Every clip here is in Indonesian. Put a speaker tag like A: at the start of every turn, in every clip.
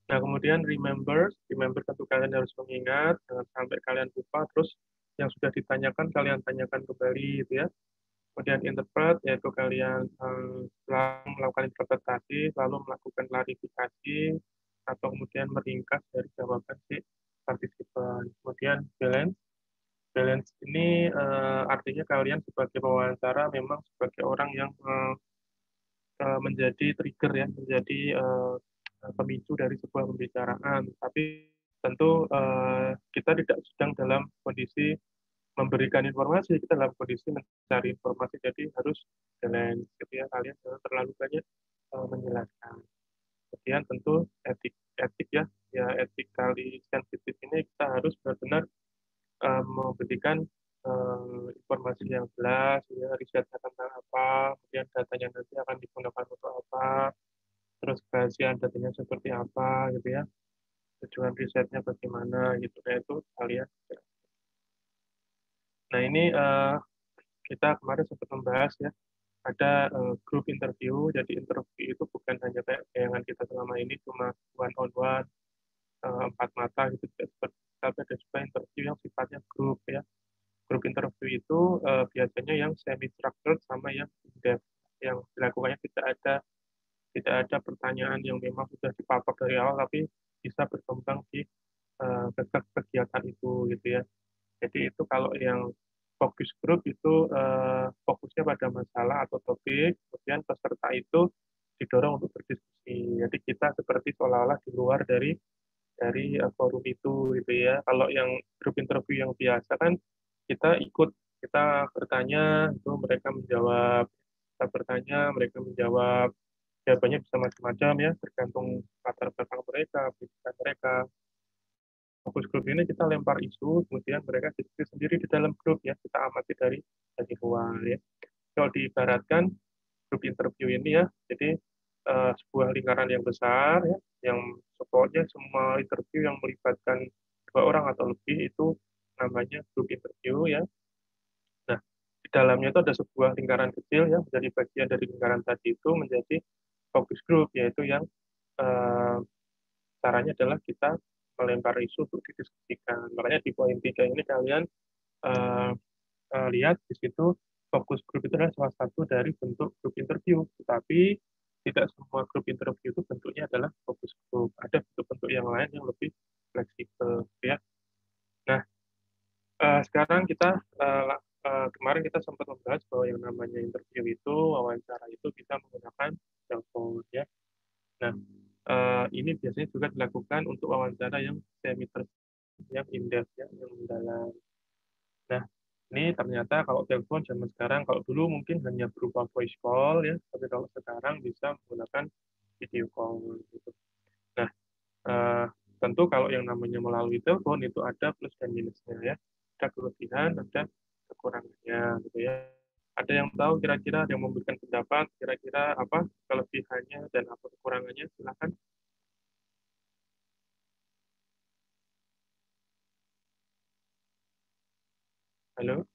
A: Nah, kemudian remember tentu kalian harus mengingat, jangan sampai kalian lupa, terus yang sudah ditanyakan kalian tanyakan kembali, gitu ya. Kemudian interpret, yaitu kalian selalu melakukan interpretasi, lalu melakukan klarifikasi, atau kemudian meringkas dari jawaban si partisipan. Kemudian balance, balance ini artinya kalian sebagai pewawancara memang sebagai orang yang menjadi trigger ya, menjadi pemicu dari sebuah pembicaraan. Tapi tentu kita tidak sedang dalam kondisi memberikan informasi, kita dalam kondisi mencari informasi, jadi harus balance, gitu ya. Kalian jangan terlalu banyak menjelaskan. Kemudian tentu etik, etik ya, ya etikali sensitif ini kita harus benar-benar memberikan informasi yang jelas, ya, risetnya tentang apa, kemudian datanya nanti akan digunakan untuk apa, terus kerahasiaan datanya seperti apa, gitu ya, tujuan risetnya bagaimana, gitu. Nah, itu kalian. Nah, ini kita kemarin sempat membahas ya, ada grup interview. Jadi interview itu bukan hanya kayak bayangan kita selama ini cuma one on one, empat mata gitu, tidak seperti itu. Tapi ada juga interview yang sifatnya grup ya. Grup interview itu biasanya yang semi structured sama yang in-depth. Yang dilakukannya tidak ada pertanyaan yang memang sudah dipapak dari awal, tapi bisa berkembang di kegiatan itu, gitu ya. Jadi itu kalau yang fokus group itu fokusnya pada masalah atau topik, kemudian peserta itu didorong untuk berdiskusi. Jadi kita seperti seolah-olah di luar dari forum itu, gitu ya. Kalau yang grup interview yang biasa kan kita ikut, kita bertanya, itu mereka menjawab, kita bertanya, mereka menjawab. Jawabannya bisa macam-macam ya, tergantung latar belakang mereka, pendidikan mereka. Fokus grup ini kita lempar isu, kemudian mereka diskusi sendiri di dalam grup ya, kita amati dari luar ya. Kalau diibaratkan grup interview ini ya, jadi sebuah lingkaran yang besar ya, yang pokoknya semua interview yang melibatkan dua orang atau lebih itu namanya grup interview ya. Nah, di dalamnya itu ada sebuah lingkaran kecil ya, menjadi bagian dari lingkaran tadi itu menjadi focus group, yaitu yang eh, caranya adalah kita melempar isu untuk didiskusikan. Makanya di poin 3 ini kalian eh, lihat di situ fokus grup itu adalah salah satu dari bentuk grup interview. Tetapi tidak semua grup interview itu bentuknya adalah fokus grup. Ada bentuk-bentuk yang lain yang lebih fleksibel, ya. Nah, sekarang kita kemarin kita sempat membahas bahwa yang namanya interview itu, wawancara itu bisa menggunakan telepon, ya. Nah, ini biasanya juga dilakukan untuk wawancara yang semi yang in-depth ya, yang mendalam. Nah, ini ternyata kalau telepon zaman sekarang, kalau dulu mungkin hanya berupa voice call ya, tapi kalau sekarang bisa menggunakan video call gitu. Nah, eh, tentu kalau yang namanya melalui telepon itu ada plus dan minusnya ya. Ada kelebihan, ada kekurangannya gitu ya. Ada yang tahu kira-kira, ada yang memberikan pendapat, kira-kira apa kelebihannya dan apa kekurangannya, silakan. Halo,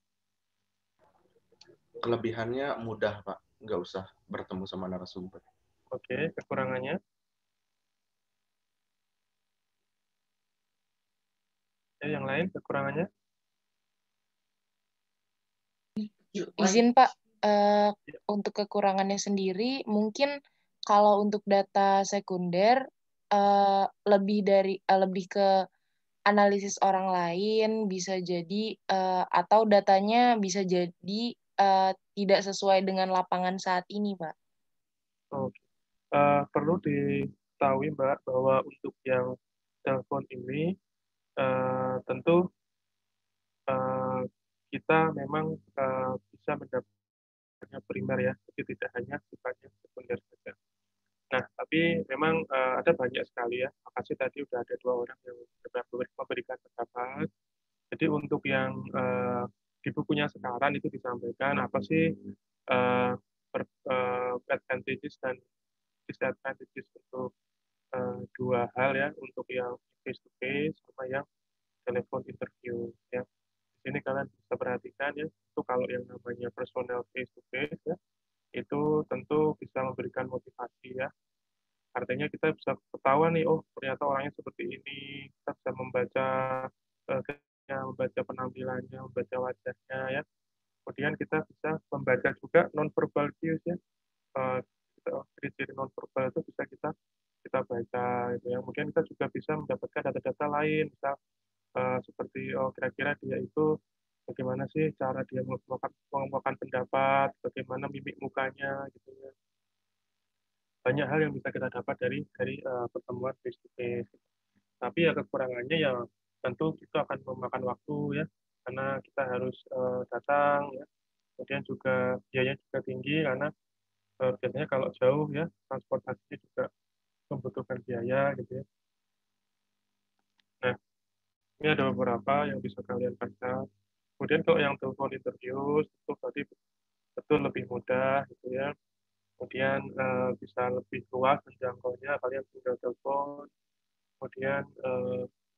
B: Kelebihannya mudah, Pak. Nggak usah bertemu sama narasumber.
A: oke, kekurangannya. Ya, yang lain kekurangannya.
C: Izin Pak, untuk kekurangannya sendiri mungkin kalau untuk data sekunder lebih ke analisis orang lain bisa jadi atau datanya bisa jadi tidak sesuai dengan lapangan saat ini, Pak.
A: Oke. Perlu diketahui Mbak bahwa untuk yang telepon ini tentu eh, kita memang bisa mendapatkannya primer ya, jadi tidak hanya sifatnya sekunder saja. Nah, tapi memang ada banyak sekali ya. Makasih tadi udah ada dua orang yang memberikan pendapat. Jadi untuk yang di bukunya sekarang itu disampaikan apa sih advantages dan disadvantages untuk dua hal ya, untuk yang face to face sama yang telepon interview ya. Di sini kalian bisa perhatikan ya, itu kalau yang namanya personal face to face ya, itu tentu bisa memberikan motivasi ya, Artinya kita bisa ketahuan nih, oh ternyata orangnya seperti ini. Kita bisa membaca membaca penampilannya, membaca wajahnya ya. Kemudian kita bisa membaca juga non-verbal cues ya. Eh, ciri-ciri non-verbal itu bisa kita baca gitu ya. Kemudian kita juga bisa mendapatkan data-data lain, misal seperti oh kira-kira dia itu bagaimana sih cara dia mengemukakan pendapat, bagaimana mimik mukanya gitu ya. Banyak hal yang bisa kita dapat dari pertemuan face to face. Tapi ya kekurangannya ya tentu itu akan memakan waktu ya, karena kita harus datang ya. Kemudian juga biayanya juga tinggi karena biasanya kalau jauh ya transportasinya juga membutuhkan biaya gitu ya. Nah, ini ada beberapa yang bisa kalian baca. Kemudian kalau yang telepon interview itu tadi betul lebih mudah gitu ya. Kemudian bisa lebih luas menjangkaunya, kalian tinggal telepon. Kemudian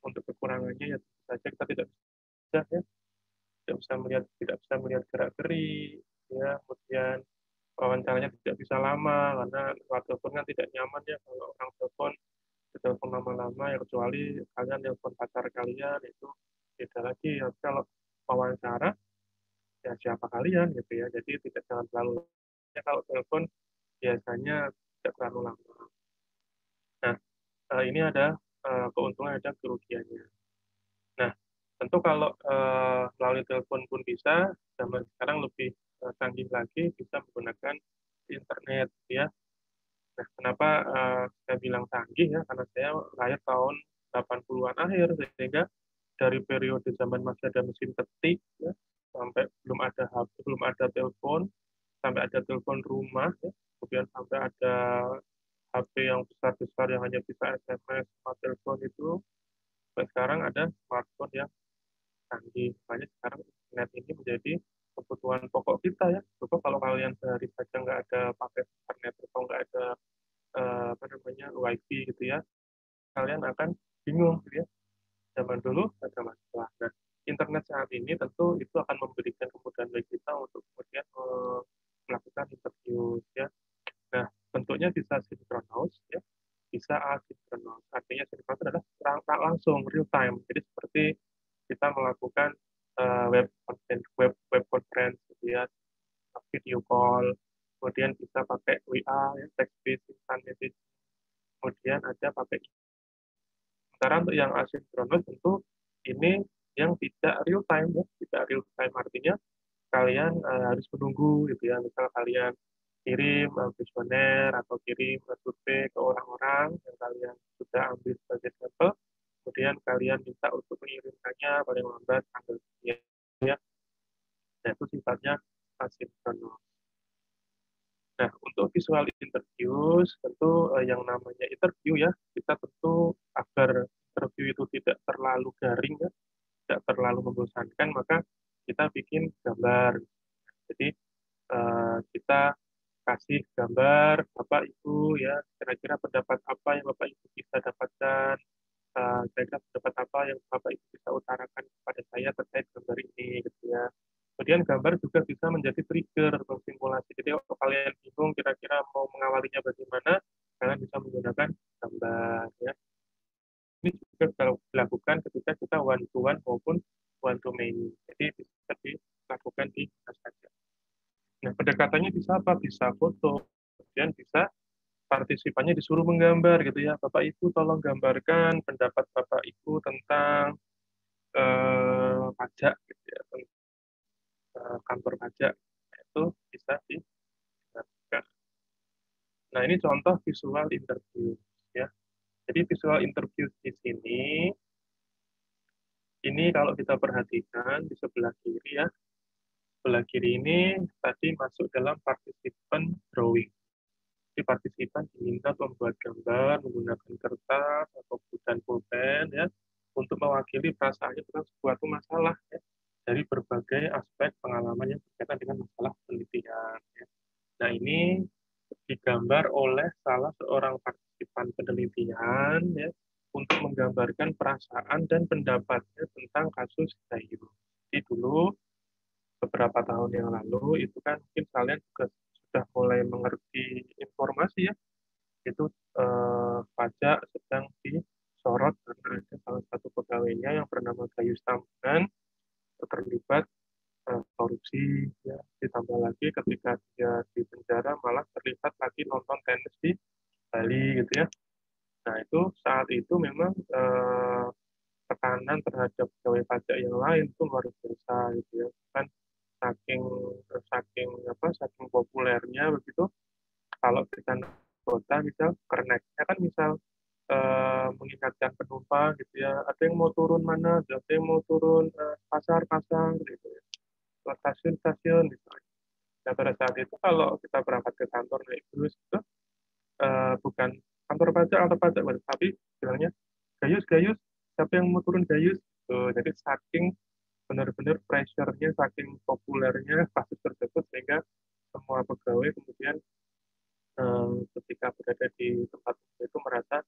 A: untuk kekurangannya ya tentu saja kita tidak bisa ya, tidak bisa melihat gerak geri ya. Kemudian wawancaranya tidak bisa lama karena lewat telepon kan tidak nyaman ya kalau orang telepon lama-lama ya, kecuali kalian telepon pacar kalian itu beda lagi ya. Kalau wawancara ya siapa kalian gitu ya, jadi tidak jangan terlalu ya, kalau telepon biasanya tidak terlalu lama. Nah, ini ada keuntungan, ada kerugiannya. Nah, tentu kalau melalui telepon pun bisa, zaman sekarang lebih canggih lagi, bisa menggunakan internet ya. Nah, kenapa saya bilang canggih ya? Karena saya lahir tahun 80-an akhir, sehingga dari periode zaman masih ada mesin ketik ya, sampai belum ada HP, belum ada telepon, sampai ada telepon rumah ya, kemudian sampai ada HP yang besar-besar yang hanya bisa SMS sama telepon itu, sampai sekarang ada smartphone yang canggih. Makanya sekarang internet ini menjadi kebutuhan pokok kita ya. Coba kalau kalian sehari saja nggak ada pakai internet atau nggak ada apa namanya wifi gitu ya, kalian akan bingung gitu ya. Zaman dulu ada masalah. Nah, internet saat ini tentu itu akan memberikan kemudahan bagi kita untuk kemudian melakukan interview ya. Nah, bentuknya bisa sinkronus ya, bisa asinkronus. Artinya sinkronus adalah langsung real time. Jadi seperti kita melakukan web conference gitu ya, video call, kemudian bisa pakai WA ya, text based instant message, kemudian ada pakai. Sementara untuk yang asinkronus tentu ini yang tidak real time ya, tidak real time artinya kalian harus menunggu gitu ya. Misal kalian kirim kuesioner atau kirim survei ke orang-orang yang kalian sudah ambil sebagai sampel, kemudian kalian minta untuk mengirimkannya paling lambat tanggal sekian ya. Nah, itu sifatnya asinkronus. Nah, untuk visual interview, tentu yang namanya interview ya, kita tentu agar interview itu tidak terlalu garing ya, tidak terlalu membosankan, maka kita bikin gambar. Jadi kita kasih gambar Bapak Ibu ya, kira-kira pendapat apa yang Bapak Ibu bisa dapatkan, kira-kira pendapat apa yang Bapak Ibu bisa utarakan kepada saya terkait gambar ini gitu ya. Kemudian gambar juga bisa menjadi trigger atau simulasi. Jadi kalau kalian bingung kira-kira mau mengawalinya bagaimana, kalian bisa menggunakan gambar ya. Ini juga kalau dilakukan ketika kita one to one maupun one to many. Jadi bisa dilakukan di mana saja. Nah, pendekatannya bisa apa? Bisa foto, kemudian bisa partisipannya disuruh menggambar gitu ya. Bapak Ibu tolong gambarkan pendapat Bapak Ibu tentang pajak gitu ya, kantor pajak. Nah, itu bisa dilakukan. Nah, ini contoh visual interview ya. Jadi visual interview di sini ini kalau kita perhatikan di sebelah kiri ya. Sebelah kiri ini tadi masuk dalam participant drawing. Jadi partisipan diminta membuat gambar menggunakan kertas atau dan pulpen ya untuk mewakili perasaannya tentang suatu masalah ya, dari berbagai aspek pengalaman yang berkaitan dengan masalah penelitian. Ya. Nah ini digambar oleh salah seorang partisipan penelitian ya untuk menggambarkan perasaan dan pendapatnya tentang kasus Zahiru. Jadi dulu beberapa tahun yang lalu itu kan mungkin kalian juga sudah mulai mengerti informasi ya, itu pajak sedang disorot karena ada salah satu pegawainya yang bernama Gayus Tambunan terlibat korupsi, ya. Ditambah lagi ketika dia di penjara malah terlibat lagi nonton tenis di Bali gitu ya. Nah itu saat itu memang tekanan terhadap pegawai pajak yang lain itu luar biasa gitu ya. Kan saking saking populernya begitu, kalau kita kota misal kerneknya kan misal mengingatkan penumpang gitu ya, ada yang mau turun mana, ada yang mau turun pasar gitu ya, stasiun misalnya. Nah pada saat itu kalau kita berangkat ke kantor naik bus itu bukan kantor pajak tapi bilangnya gayus siapa yang mau turun gayus. Jadi saking benar-benar pressure-nya, saking populernya kasus tersebut sehingga semua pegawai kemudian ketika berada di tempat itu merasa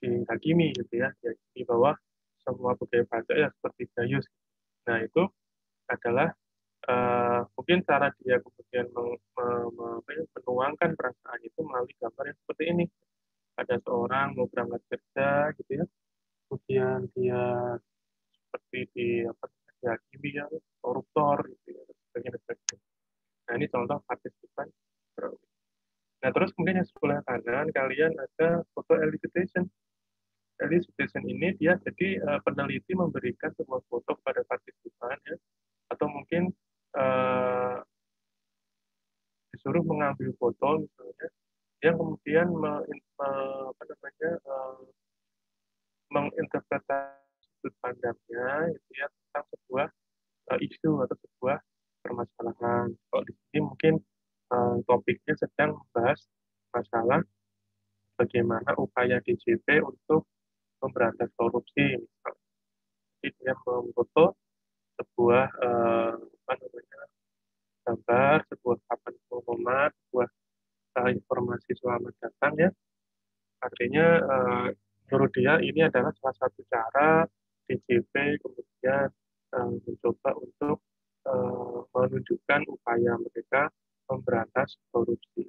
A: dihakimi gitu ya, di bawah semua pegawai pajak ya seperti gayus. Nah itu adalah mungkin cara dia kemudian menuangkan perasaan itu melalui gambar yang seperti ini. Ada seorang mau berangkat kerja gitu ya, kemudian dia seperti dihakimi ya, koruptor gitu ya, dan sebagainya, dan sebagainya. Nah ini contoh partisipan. Nah terus kemudian yang sebelah kanan kalian ada foto elicitation. Elicitation ini dia jadi peneliti memberikan sebuah foto kepada partisipan ya, atau mungkin uh, disuruh mengambil foto misalnya yang kemudian menginterpretasi sudut pandangnya itu ya tentang sebuah isu atau sebuah permasalahan. Kalau di sini mungkin topiknya sedang membahas masalah bagaimana upaya DJP untuk memberantas korupsi misalnya. Jadi dia memfoto sebuah gambar, sebuah papan pengumuman, sebuah informasi selamat datang ya. Artinya menurut dia ini adalah salah satu cara DJP kemudian mencoba untuk menunjukkan upaya mereka memberantas korupsi.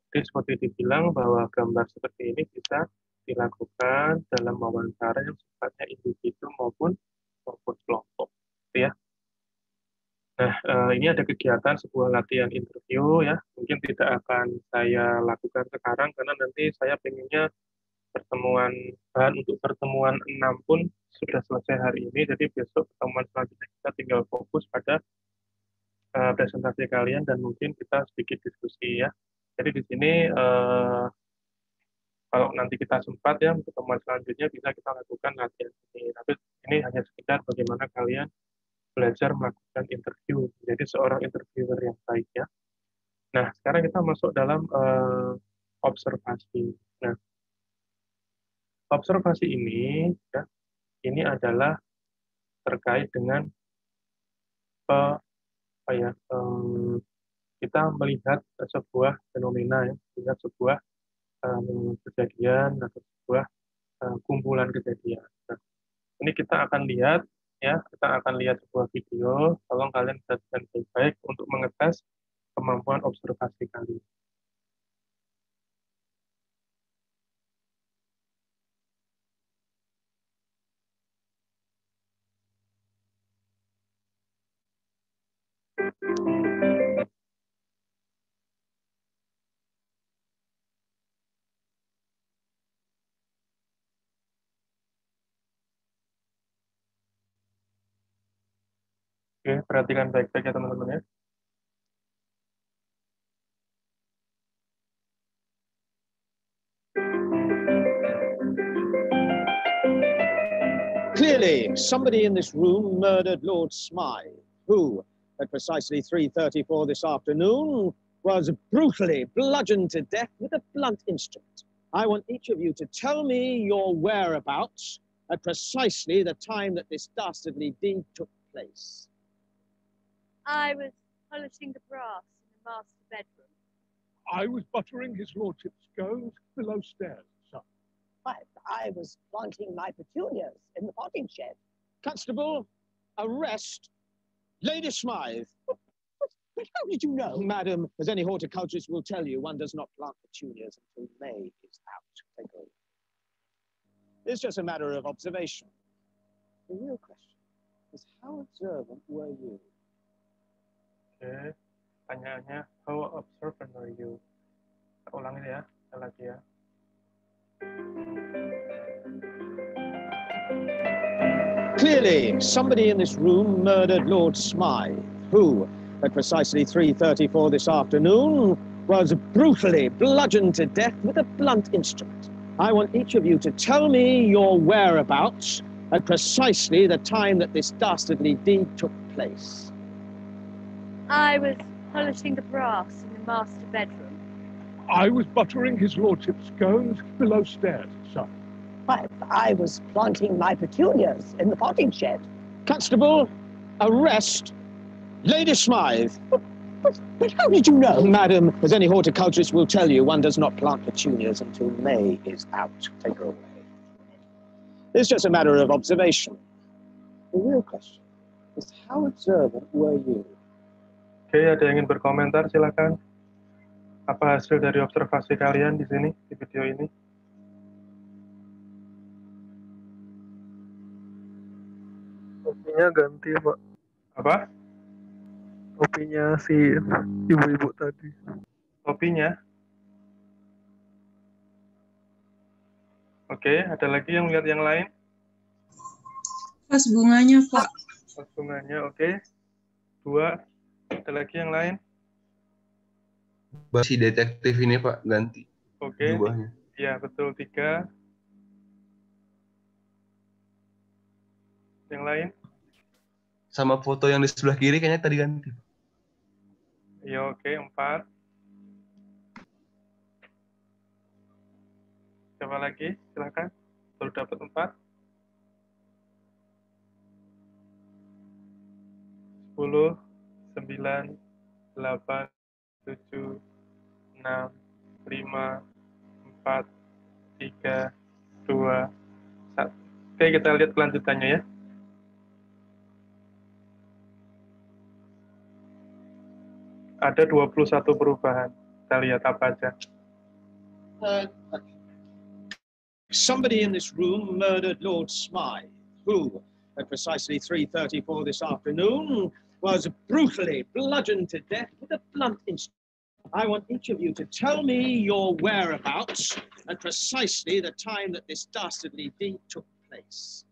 A: Jadi seperti dibilang bahwa gambar seperti ini bisa dilakukan dalam wawancara yang sifatnya individu maupun kelompok. Ya. Nah, ini ada kegiatan sebuah latihan interview ya. Mungkin tidak akan saya lakukan sekarang karena nanti saya pengennya untuk pertemuan 6 pun sudah selesai hari ini. Jadi besok pertemuan selanjutnya kita tinggal fokus pada presentasi kalian dan mungkin kita sedikit diskusi ya. Jadi di sini kalau nanti kita sempat ya pertemuan selanjutnya bisa kita lakukan latihan ini. Tapi ini hanya sekedar bagaimana kalian belajar melakukan interview, jadi seorang interviewer yang baik ya. Nah, sekarang kita masuk dalam observasi. Nah, observasi ini, ya, ini adalah terkait dengan kita melihat sebuah fenomena, ya, melihat sebuah kejadian atau sebuah kumpulan kejadian. Nah, ini kita akan lihat, ya, kita akan lihat sebuah video. Tolong kalian perhatikan baik-baik untuk mengetes kemampuan observasi kalian. Oke, perhatikan baik-baik ya teman-teman ya.
D: Clearly, somebody in this room murdered Lord Smythe, who, at precisely 3:34 this afternoon, was brutally bludgeoned to death with a blunt instrument. I want each of you to tell me your whereabouts at precisely the time that this dastardly deed took place.
E: I was polishing the brass in the master bedroom.
F: I was buttering his lordship's scones below stairs, sir.
G: I was planting my petunias in the potting shed.
D: Constable, arrest Lady Smythe. But how did you know? Madam, as any horticulturist will tell you, one does not plant petunias until May is out. Take over. It's just a matter of observation. The real question is, how observant were you?
A: Oke, pertanyaannya, how observant are you? Kita ulangin ya, sekali lagi ya.
D: Clearly, somebody in this room murdered Lord Smythe, who, at precisely 3:34 this afternoon, was brutally bludgeoned to death with a blunt instrument. I want each of you to tell me your whereabouts at precisely the time that this dastardly deed took place.
E: I was polishing the brass in the master bedroom.
F: I was buttering his lordship's scones below stairs, sir.
G: I was planting my petunias in the potting shed.
D: Constable, arrest Lady Smythe.
G: But how did you know?
D: Madam, as any horticulturist will tell you, one does not plant petunias until May is out. Take her away. It's just a matter of observation. The real question is, how observant were you?
A: Oke, ada yang ingin berkomentar, silakan. Apa hasil dari observasi kalian di sini, di video ini?
H: Topinya ganti, Pak.
A: Apa?
H: Topinya si ibu-ibu tadi.
A: Topinya? Oke, ada lagi yang lihat yang lain?
I: Pas bunganya, Pak.
A: Pas bunganya, oke. 2, ada lagi yang lain?
B: Si detektif ini Pak, ganti
A: Oke,
B: jubahnya.
A: iya betul, 3. Yang lain?
B: Sama foto yang di sebelah kiri kayaknya tadi ganti.
A: Iya, oke, 4. Siapa lagi? Silakan. Baru dapat 4. 10, 9, 8, 7, 6, 5, 4, 3, 2, 1. Oke, kita lihat kelanjutannya ya. Ada 21 perubahan. Kita lihat apa aja.
D: Somebody in this room murdered Lord Smythe, who, at precisely 3:34 this afternoon, was brutally bludgeoned to death with a blunt instrument. I want each of you to tell me your whereabouts at precisely the time that this dastardly deed took place.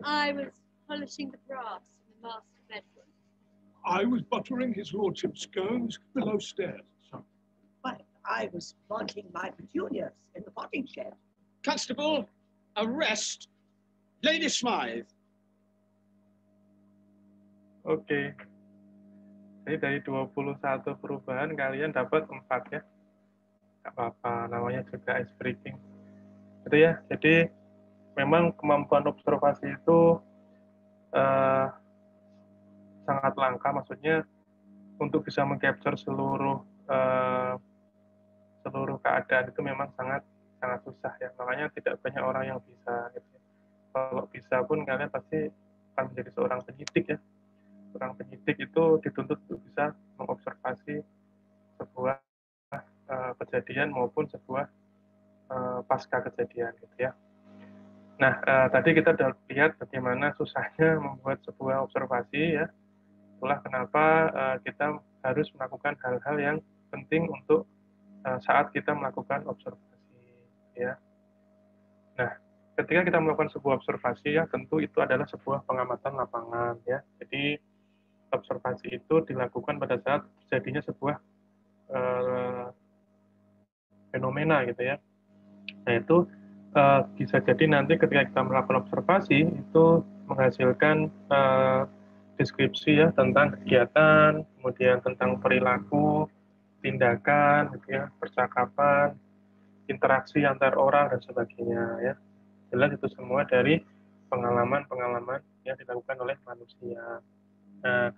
E: I was polishing the brass in the master bedroom.
F: I was buttering his lordship's scones below stairs, sir.
G: I was planting my petunias in the potting shed.
D: Constable, arrest Lady Smythe.
A: Oke. Jadi dari 21 perubahan kalian dapat 4 ya. Nggak apa-apa, namanya juga ice breaking. Gitu ya. Jadi memang kemampuan observasi itu sangat langka, maksudnya untuk bisa mengcapture seluruh keadaan itu memang sangat susah ya. Makanya tidak banyak orang yang bisa gitu. Kalau bisa pun kalian pasti akan menjadi seorang penyidik ya. Seorang penyidik itu dituntut untuk bisa mengobservasi sebuah kejadian maupun sebuah pasca kejadian gitu ya. Nah, tadi kita sudah lihat bagaimana susahnya membuat sebuah observasi ya. Itulah kenapa kita harus melakukan hal-hal yang penting untuk saat kita melakukan observasi ya. Nah, ketika kita melakukan sebuah observasi ya, tentu itu adalah sebuah pengamatan lapangan ya. Jadi observasi itu dilakukan pada saat terjadinya sebuah fenomena gitu ya. Nah itu bisa jadi nanti ketika kita melakukan observasi itu menghasilkan deskripsi ya tentang kegiatan, kemudian tentang perilaku, tindakan, gitu ya, percakapan, interaksi antar orang dan sebagainya ya. Jelas itu semua dari pengalaman-pengalaman yang dilakukan oleh manusia. Nah,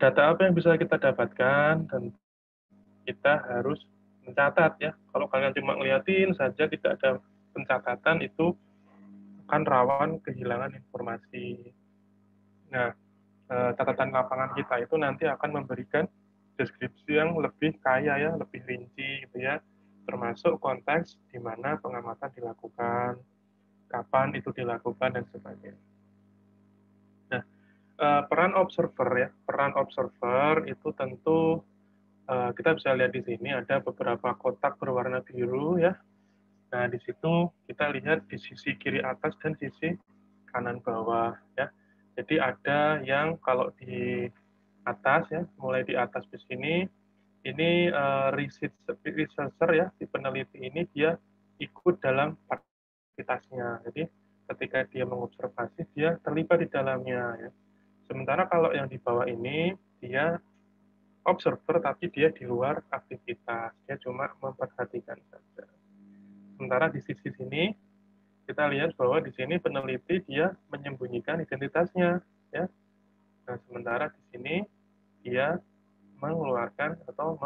A: data apa yang bisa kita dapatkan dan kita harus mencatat ya. Kalau kalian cuma ngeliatin saja tidak ada pencatatan itu akan rawan kehilangan informasi. Nah, catatan lapangan kita itu nanti akan memberikan deskripsi yang lebih kaya ya, lebih rinci gitu ya, termasuk konteks di mana pengamatan dilakukan, kapan itu dilakukan dan sebagainya. Nah, peran observer ya, peran observer itu tentu kita bisa lihat di sini ada beberapa kotak berwarna biru ya. Nah, di situ kita lihat di sisi kiri atas dan sisi kanan bawah ya. Jadi ada yang kalau di atas ya, mulai di atas di sini, ini researcher ya, si peneliti ini dia ikut dalam aktivitasnya. Jadi ketika dia mengobservasi, dia terlibat di dalamnya ya. Sementara kalau yang di bawah ini dia observer tapi dia di luar aktivitas, dia cuma memperhatikan saja. Sementara di sisi sini kita lihat bahwa di sini peneliti dia menyembunyikan identitasnya ya. Nah, sementara di sini dia mengeluarkan atau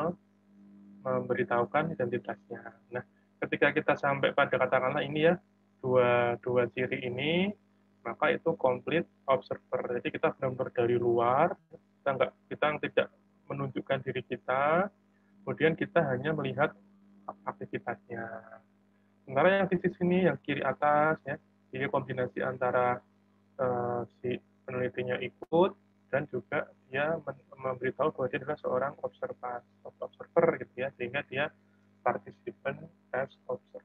A: memberitahukan identitasnya. Nah, ketika kita sampai pada katakanlah ini ya dua ciri ini, maka itu complete observer. Jadi kita benar-benar dari luar, kita tidak menunjukkan diri kita, kemudian kita hanya melihat aktivitasnya. Sementara yang sisi sini, yang kiri atas, ya, ini kombinasi antara si penelitinya ikut dan juga dia memberitahu bahwa dia adalah seorang observer gitu ya, sehingga dia participant as observer.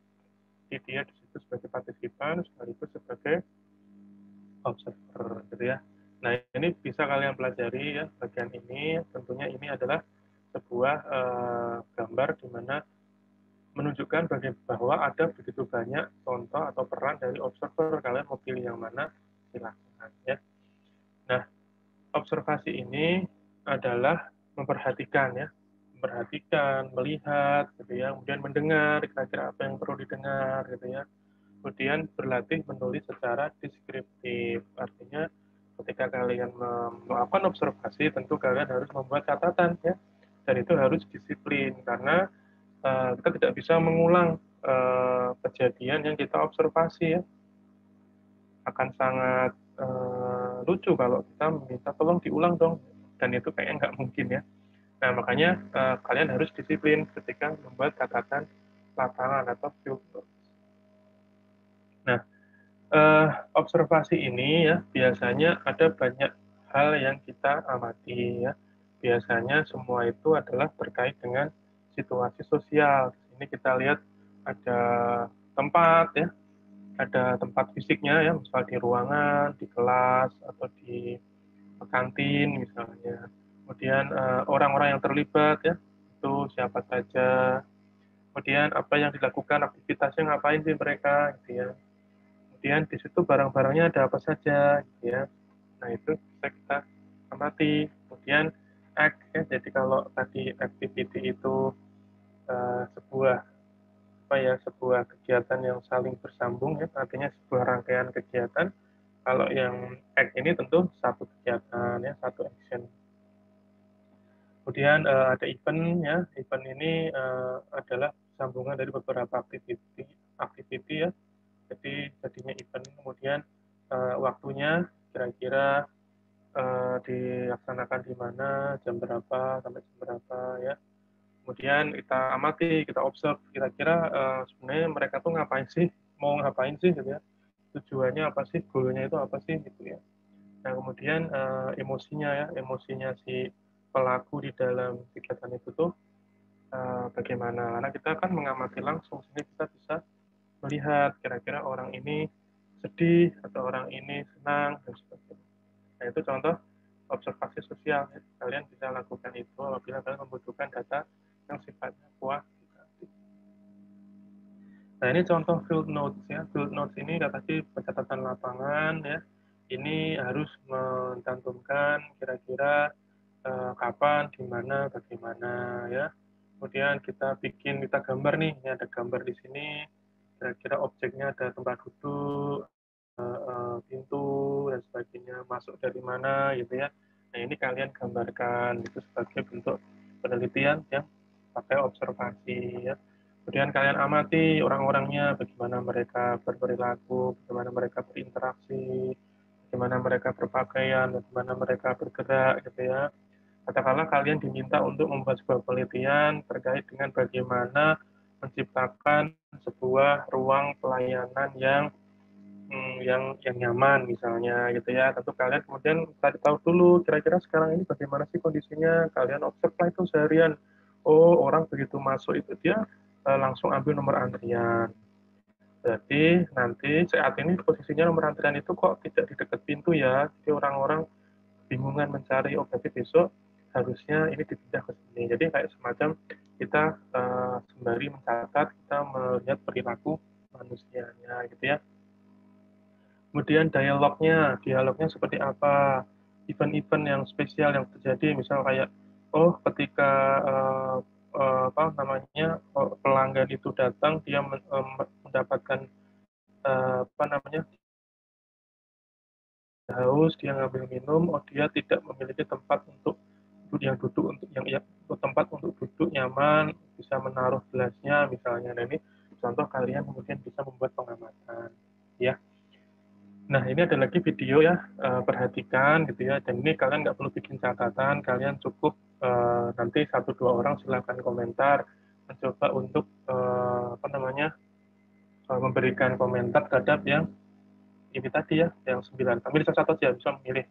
A: Jadi dia di situ sebagai partisipan sekaligus sebagai observer gitu ya. Nah, ini bisa kalian pelajari ya bagian ini. Tentunya ini adalah sebuah gambar di mana menunjukkan bahwa ada begitu banyak contoh atau peran dari observer. Kalian mau pilih yang mana, silakan ya. Nah, observasi ini adalah memperhatikan ya, memperhatikan, melihat gitu ya, kemudian mendengar kira-kira apa yang perlu didengar gitu ya. Kemudian berlatih menulis secara deskriptif. Artinya ketika kalian melakukan observasi, tentu kalian harus membuat catatan ya. Dan itu harus disiplin karena kita tidak bisa mengulang kejadian yang kita observasi ya. Akan sangat lucu kalau kita meminta tolong diulang dong, dan itu kayaknya nggak mungkin ya. Nah, makanya kalian harus disiplin ketika membuat catatan lapangan atau field notes. Nah, observasi ini ya biasanya ada banyak hal yang kita amati ya. Biasanya semua itu adalah terkait dengan situasi sosial. Ini kita lihat ada tempat ya, ada tempat fisiknya ya, misal di ruangan, di kelas atau di kantin misalnya. Kemudian orang-orang yang terlibat ya, itu siapa saja. Kemudian apa yang dilakukan, aktivitasnya ngapain sih mereka gitu ya. Kemudian di situ barang-barangnya ada apa saja gitu ya. Nah, itu bisa kita amati. Kemudian act ya, jadi kalau tadi activity itu sebuah kegiatan yang saling bersambung ya, artinya sebuah rangkaian kegiatan. Kalau yang act ini tentu satu kegiatan ya, satu action. Kemudian ada event ya, event ini adalah sambungan dari beberapa activity ya. Jadi jadinya event. Kemudian waktunya kira-kira dilaksanakan di mana, jam berapa sampai jam berapa ya. Kemudian kita amati, kita observe kira-kira sebenarnya mereka tuh ngapain sih, mau ngapain sih gitu ya, tujuannya apa sih, goalnya itu apa sih gitu ya. Nah, kemudian emosinya ya, emosinya si pelaku di dalam kegiatan itu tuh bagaimana, karena kita kan mengamati langsung, sehingga kita bisa melihat kira-kira orang ini sedih atau orang ini senang dan sebagainya. Nah, itu contoh observasi sosial ya. Kalian bisa lakukan itu apabila kalian membutuhkan data yang sifatnya kuantitatif. Nah, ini contoh field notes ya. Field notes ini tadi pencatatan lapangan ya. Ini harus mencantumkan kira-kira kapan, di mana, bagaimana ya. Kemudian kita gambar nih, ini ada gambar di sini. Kira-kira objeknya ada tempat duduk, pintu dan sebagainya, masuk dari mana gitu ya. Nah, ini kalian gambarkan itu sebagai bentuk penelitian yang pakai observasi ya. Kemudian kalian amati orang-orangnya, bagaimana mereka berperilaku, bagaimana mereka berinteraksi, gimana mereka berpakaian, bagaimana mereka bergerak gitu ya. Katakanlah kalian diminta untuk membuat sebuah penelitian terkait dengan bagaimana menciptakan sebuah ruang pelayanan yang nyaman misalnya gitu ya. Tentu kalian kemudian cari tahu dulu kira-kira sekarang ini bagaimana sih kondisinya. Kalian observe lah itu seharian. Oh, orang begitu masuk itu dia langsung ambil nomor antrian. Jadi nanti saat ini posisinya nomor antrian itu kok tidak di dekat pintu ya. Jadi orang-orang bingungan mencari, oh berarti besok harusnya ini dipindah ke sini. Jadi kayak semacam kita sembari mencatat, kita melihat perilaku manusianya gitu ya. Kemudian dialognya seperti apa, event-event yang spesial yang terjadi, misal kayak, oh ketika pelanggan itu datang, dia mendapatkan haus, dia ngambil minum, oh dia tidak memiliki tempat untuk tempat untuk duduk nyaman, bisa menaruh gelasnya misalnya. Nah ini contoh kalian kemudian bisa membuat pengamatan, ya. Nah, ini ada lagi video ya, perhatikan gitu ya, dan ini kalian nggak perlu bikin catatan, kalian cukup nanti 1-2 orang silakan komentar, mencoba untuk memberikan komentar terhadap yang ini tadi ya, yang 9. Kami bisa satu aja, bisa milih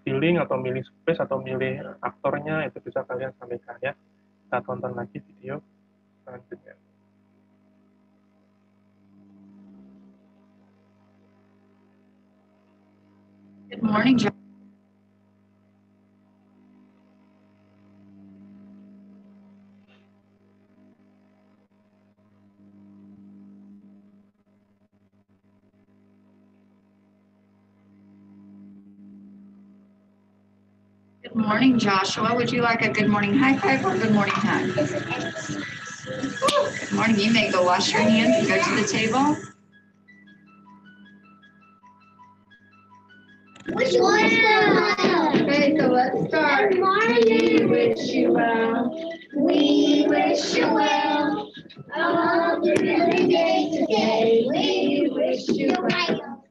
A: feeling atau milih space atau milih aktornya, itu bisa kalian sampaikan ya. Kita tonton lagi video selanjutnya.
J: Good morning, John. Good morning, Joshua. Would you like a good morning high five or good morning hug? Good morning. You may go wash your hands and go to the table.
K: Wish you well. Okay, so let's start. Good morning. We wish you well. We wish you well. On your good day today. We wish you well.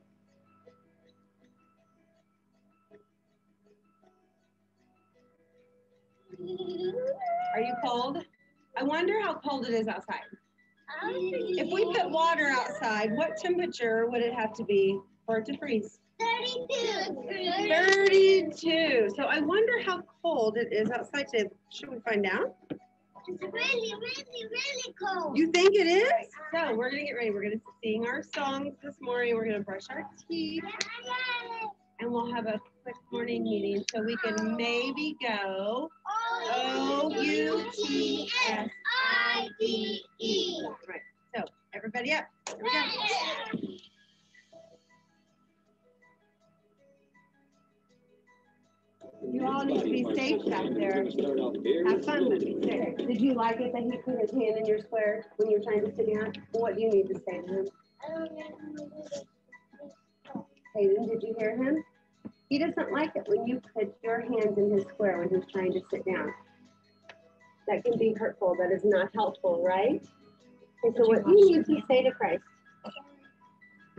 L: Are you cold? I wonder how cold it is outside. If we put water outside, what temperature would it have to be for it to freeze?
K: 32.
L: 32. So I wonder how cold it is outside today. Should we find out?
K: It's really, really, really cold.
L: You think it is? So we're going to get ready. We're going to sing our songs this morning. We're going to brush our teeth. And we'll have a quick morning meeting so we can maybe go O-U-T-S-I-D-E. Right. So everybody up. Here we go. You all need to be safe back there. Have fun, but be safe. Did you like it that he put his hand in your square when you're trying to sit down? What do you need to say to him? Hayden, did you hear him? He doesn't like it when you put your hands in his square when he's trying to sit down. That can be hurtful. That is not helpful, right? And so what do you need to say to Christ?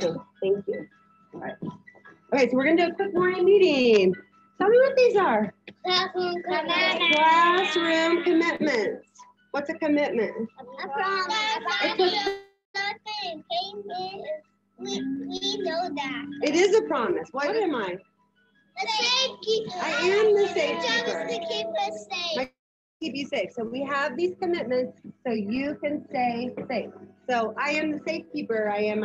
L: No, thank you. All right. Okay, so we're going to do a quick morning meeting. Tell me what these are.
K: Classroom commitments.
L: Classroom commitments. What's a commitment?
K: A promise. We know that.
L: It is a promise. What am I?
K: The safekeeper.
L: I am the safekeeper.
K: Your job is to keep us safe.
L: Keep you safe. So we have these commitments so you can stay safe. So I am the safekeeper. I am.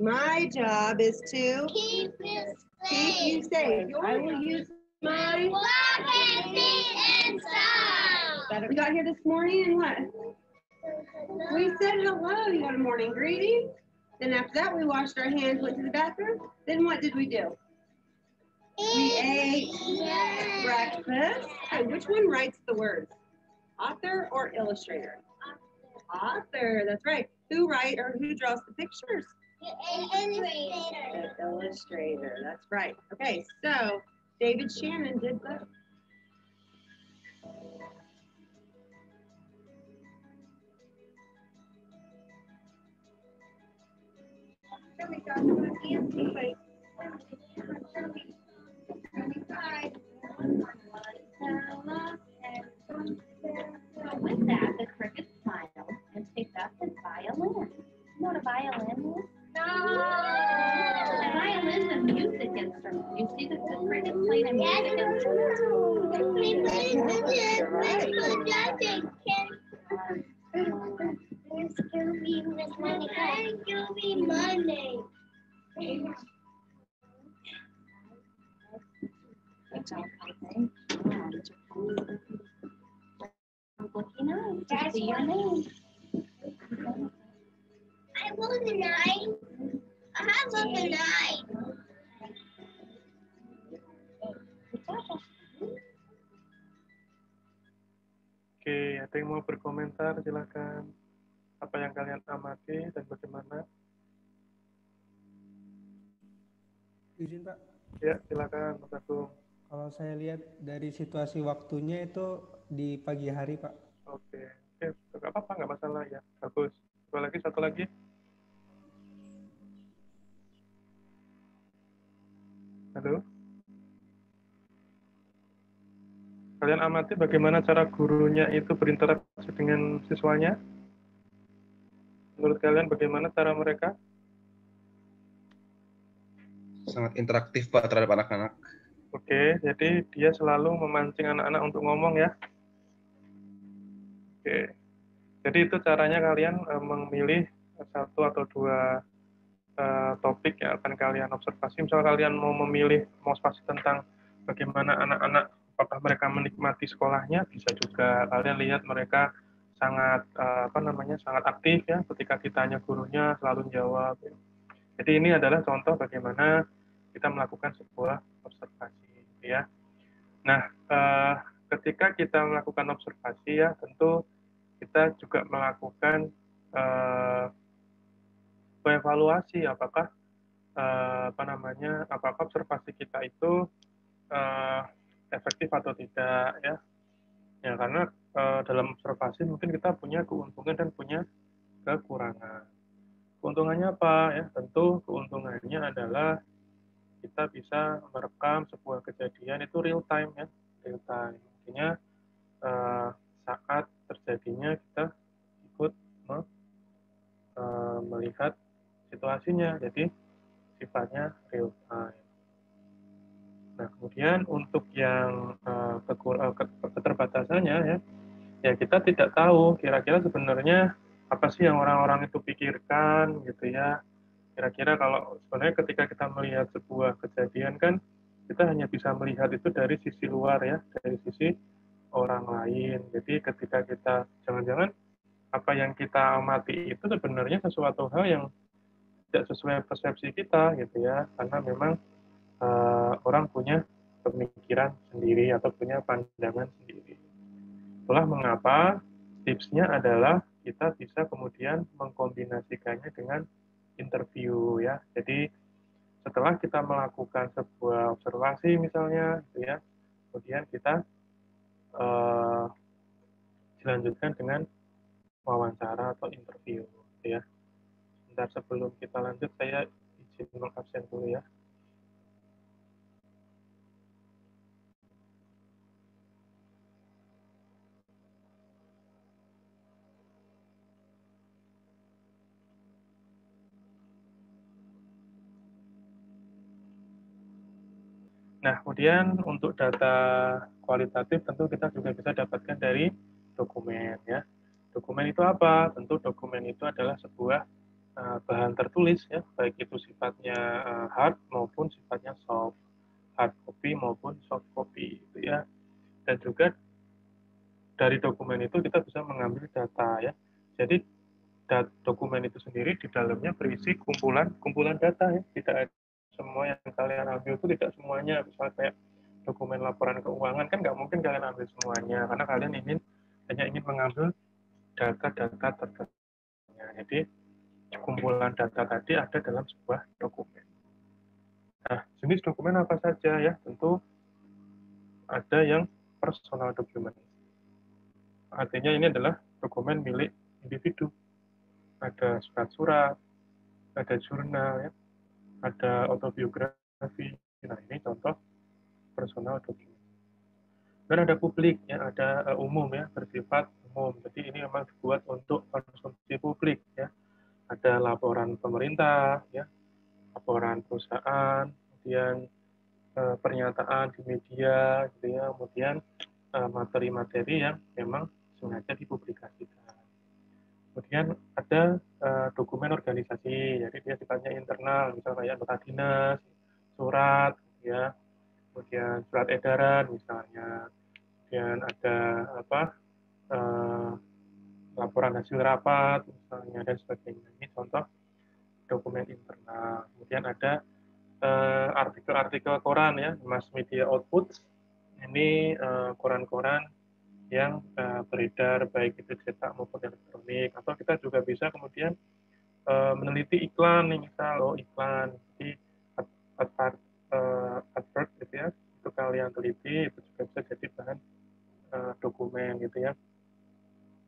L: My job is to
K: keep you safe.
L: Keep you safe. I will use my
K: walk and feet and sound.
L: We got here this morning and what? We said hello. You got a morning greeting. Then after that, we washed our hands, went to the bathroom. Then what did we do? We ate breakfast. Okay, which one writes the words? Author or illustrator? Author, that's right. Who draws the pictures?
K: Illustrator.
L: The illustrator, that's right. Okay, so David Shannon did that.
K: With that, the cricket smiled and picked up his violin. You know what a violin is? No! A violin is a music instrument. You see the cricket playing a music instrument?
M: There's Scooby Miss Monica. Scooby Monday.
K: Looking nice. Did you see your name?
M: I was a 9. I have a 9.
A: Oke, ada yang mau berkomentar? Silakan. Apa yang kalian amati dan bagaimana?
N: Izin Pak.
A: Ya, silakan Mas Agung.
N: Kalau saya lihat dari situasi waktunya itu di pagi hari Pak.
A: Oke, nggak apa-apa, nggak masalah ya. Bagus. Satu lagi. Halo? Kalian amati bagaimana cara gurunya itu berinteraksi dengan siswanya? Menurut kalian bagaimana cara mereka?
B: Sangat interaktif Pak terhadap anak-anak.
A: Oke, jadi dia selalu memancing anak-anak untuk ngomong ya. Oke, jadi itu caranya kalian memilih 1 atau 2 topik yang akan kalian observasi. Misal kalian mau memilih observasi tentang bagaimana anak-anak, apakah mereka menikmati sekolahnya, bisa juga kalian lihat mereka sangat sangat aktif ya, ketika ditanya gurunya selalu jawab. Ya. Jadi ini adalah contoh bagaimana kita melakukan sebuah observasi ya. Nah, ketika kita melakukan observasi ya, tentu kita juga melakukan evaluasi apakah apakah observasi kita itu efektif atau tidak ya. Ya karena dalam observasi mungkin kita punya keuntungan dan punya kekurangan. Keuntungannya apa ya? Tentu keuntungannya adalah kita bisa merekam sebuah kejadian itu real time ya, real time. Artinya saat terjadinya kita ikut melihat situasinya, jadi sifatnya real time. Nah, kemudian untuk yang keterbatasannya ya kita tidak tahu kira-kira sebenarnya apa sih yang orang-orang itu pikirkan gitu ya. Kira-kira kalau sebenarnya ketika kita melihat sebuah kejadian kan kita hanya bisa melihat itu dari sisi luar ya, dari sisi orang lain. Jadi ketika kita jangan-jangan apa yang kita amati itu sebenarnya sesuatu hal yang tidak sesuai persepsi kita gitu ya, karena memang orang punya pemikiran sendiri atau punya pandangan sendiri. Itulah mengapa tipsnya adalah kita bisa kemudian mengkombinasikannya dengan interview ya. Jadi setelah kita melakukan sebuah observasi misalnya gitu ya, kemudian kita dilanjutkan dengan wawancara atau interview gitu ya. Sebentar sebelum kita lanjut saya izin mengabsen dulu ya. Nah, kemudian untuk data kualitatif tentu kita juga bisa dapatkan dari dokumen ya. Dokumen itu apa? Tentu dokumen itu adalah sebuah bahan tertulis ya, baik itu sifatnya hard maupun sifatnya soft, hard copy maupun soft copy itu ya. Dan juga dari dokumen itu kita bisa mengambil data ya. Jadi dokumen itu sendiri di dalamnya berisi kumpulan data ya, tidak ada semua yang kalian ambil itu tidak semuanya, misalnya kayak dokumen laporan keuangan kan nggak mungkin kalian ambil semuanya karena kalian hanya ingin mengambil data-data tertentu. Jadi kumpulan data tadi ada dalam sebuah dokumen. Nah, jenis dokumen apa saja ya? Tentu ada yang personal document. Artinya ini adalah dokumen milik individu. Ada surat-surat, ada jurnal ya, ada autobiografi, Nah, ini contoh personal document. Dan ada publik, ya, ada umum, ya, bersifat umum. Jadi ini memang dibuat untuk konsumsi publik, ya. Ada laporan pemerintah, ya, laporan perusahaan, kemudian pernyataan di media, gitu ya, kemudian materi-materi yang memang sengaja dipublikasikan. Kemudian ada dokumen organisasi, jadi dia sifatnya internal, misalnya kayak nota dinas, surat, ya, kemudian surat edaran misalnya, kemudian ada laporan hasil rapat misalnya dan sebagainya. Ini contoh dokumen internal. Kemudian ada artikel-artikel koran, ya, mass media output. Ini koran-koran yang beredar baik itu cetak maupun elektronik. Atau kita juga bisa kemudian meneliti iklan, nih, misal iklan di advert, gitu ya, itu kalian teliti, itu juga bisa jadi bahan dokumen, gitu ya.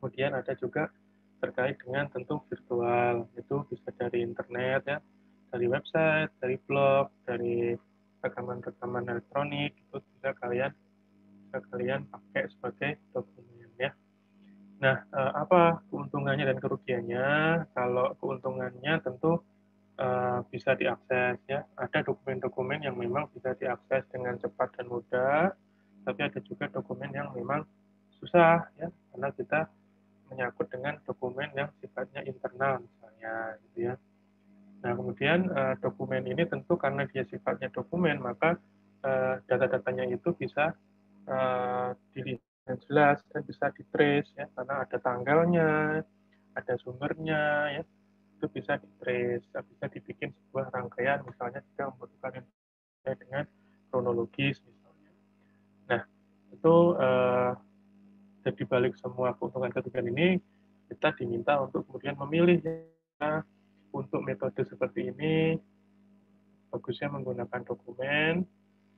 A: Kemudian ada juga terkait dengan tentu virtual, itu bisa dari internet, ya, dari website, dari blog, dari rekaman-rekaman elektronik, itu bisa kalian pakai sebagai dokumen, ya. Nah, apa keuntungannya dan kerugiannya? Kalau keuntungannya tentu bisa diakses, ya. Ada dokumen-dokumen yang memang bisa diakses dengan cepat dan mudah, tapi ada juga dokumen yang memang susah, ya, karena kita menyangkut dengan dokumen yang sifatnya internal misalnya, gitu ya. Nah, kemudian dokumen ini tentu karena dia sifatnya dokumen, maka data-datanya itu bisa dilihat dengan jelas dan bisa di-trace, ya, karena ada tanggalnya, ada sumbernya, ya, itu bisa di-trace, bisa dibikin sebuah rangkaian, misalnya jika membutuhkan dengan kronologis misalnya. Nah, itu jadi balik semua keuntungan-keuntungan ini, kita diminta untuk kemudian memilih, ya, untuk metode seperti ini bagusnya menggunakan dokumen,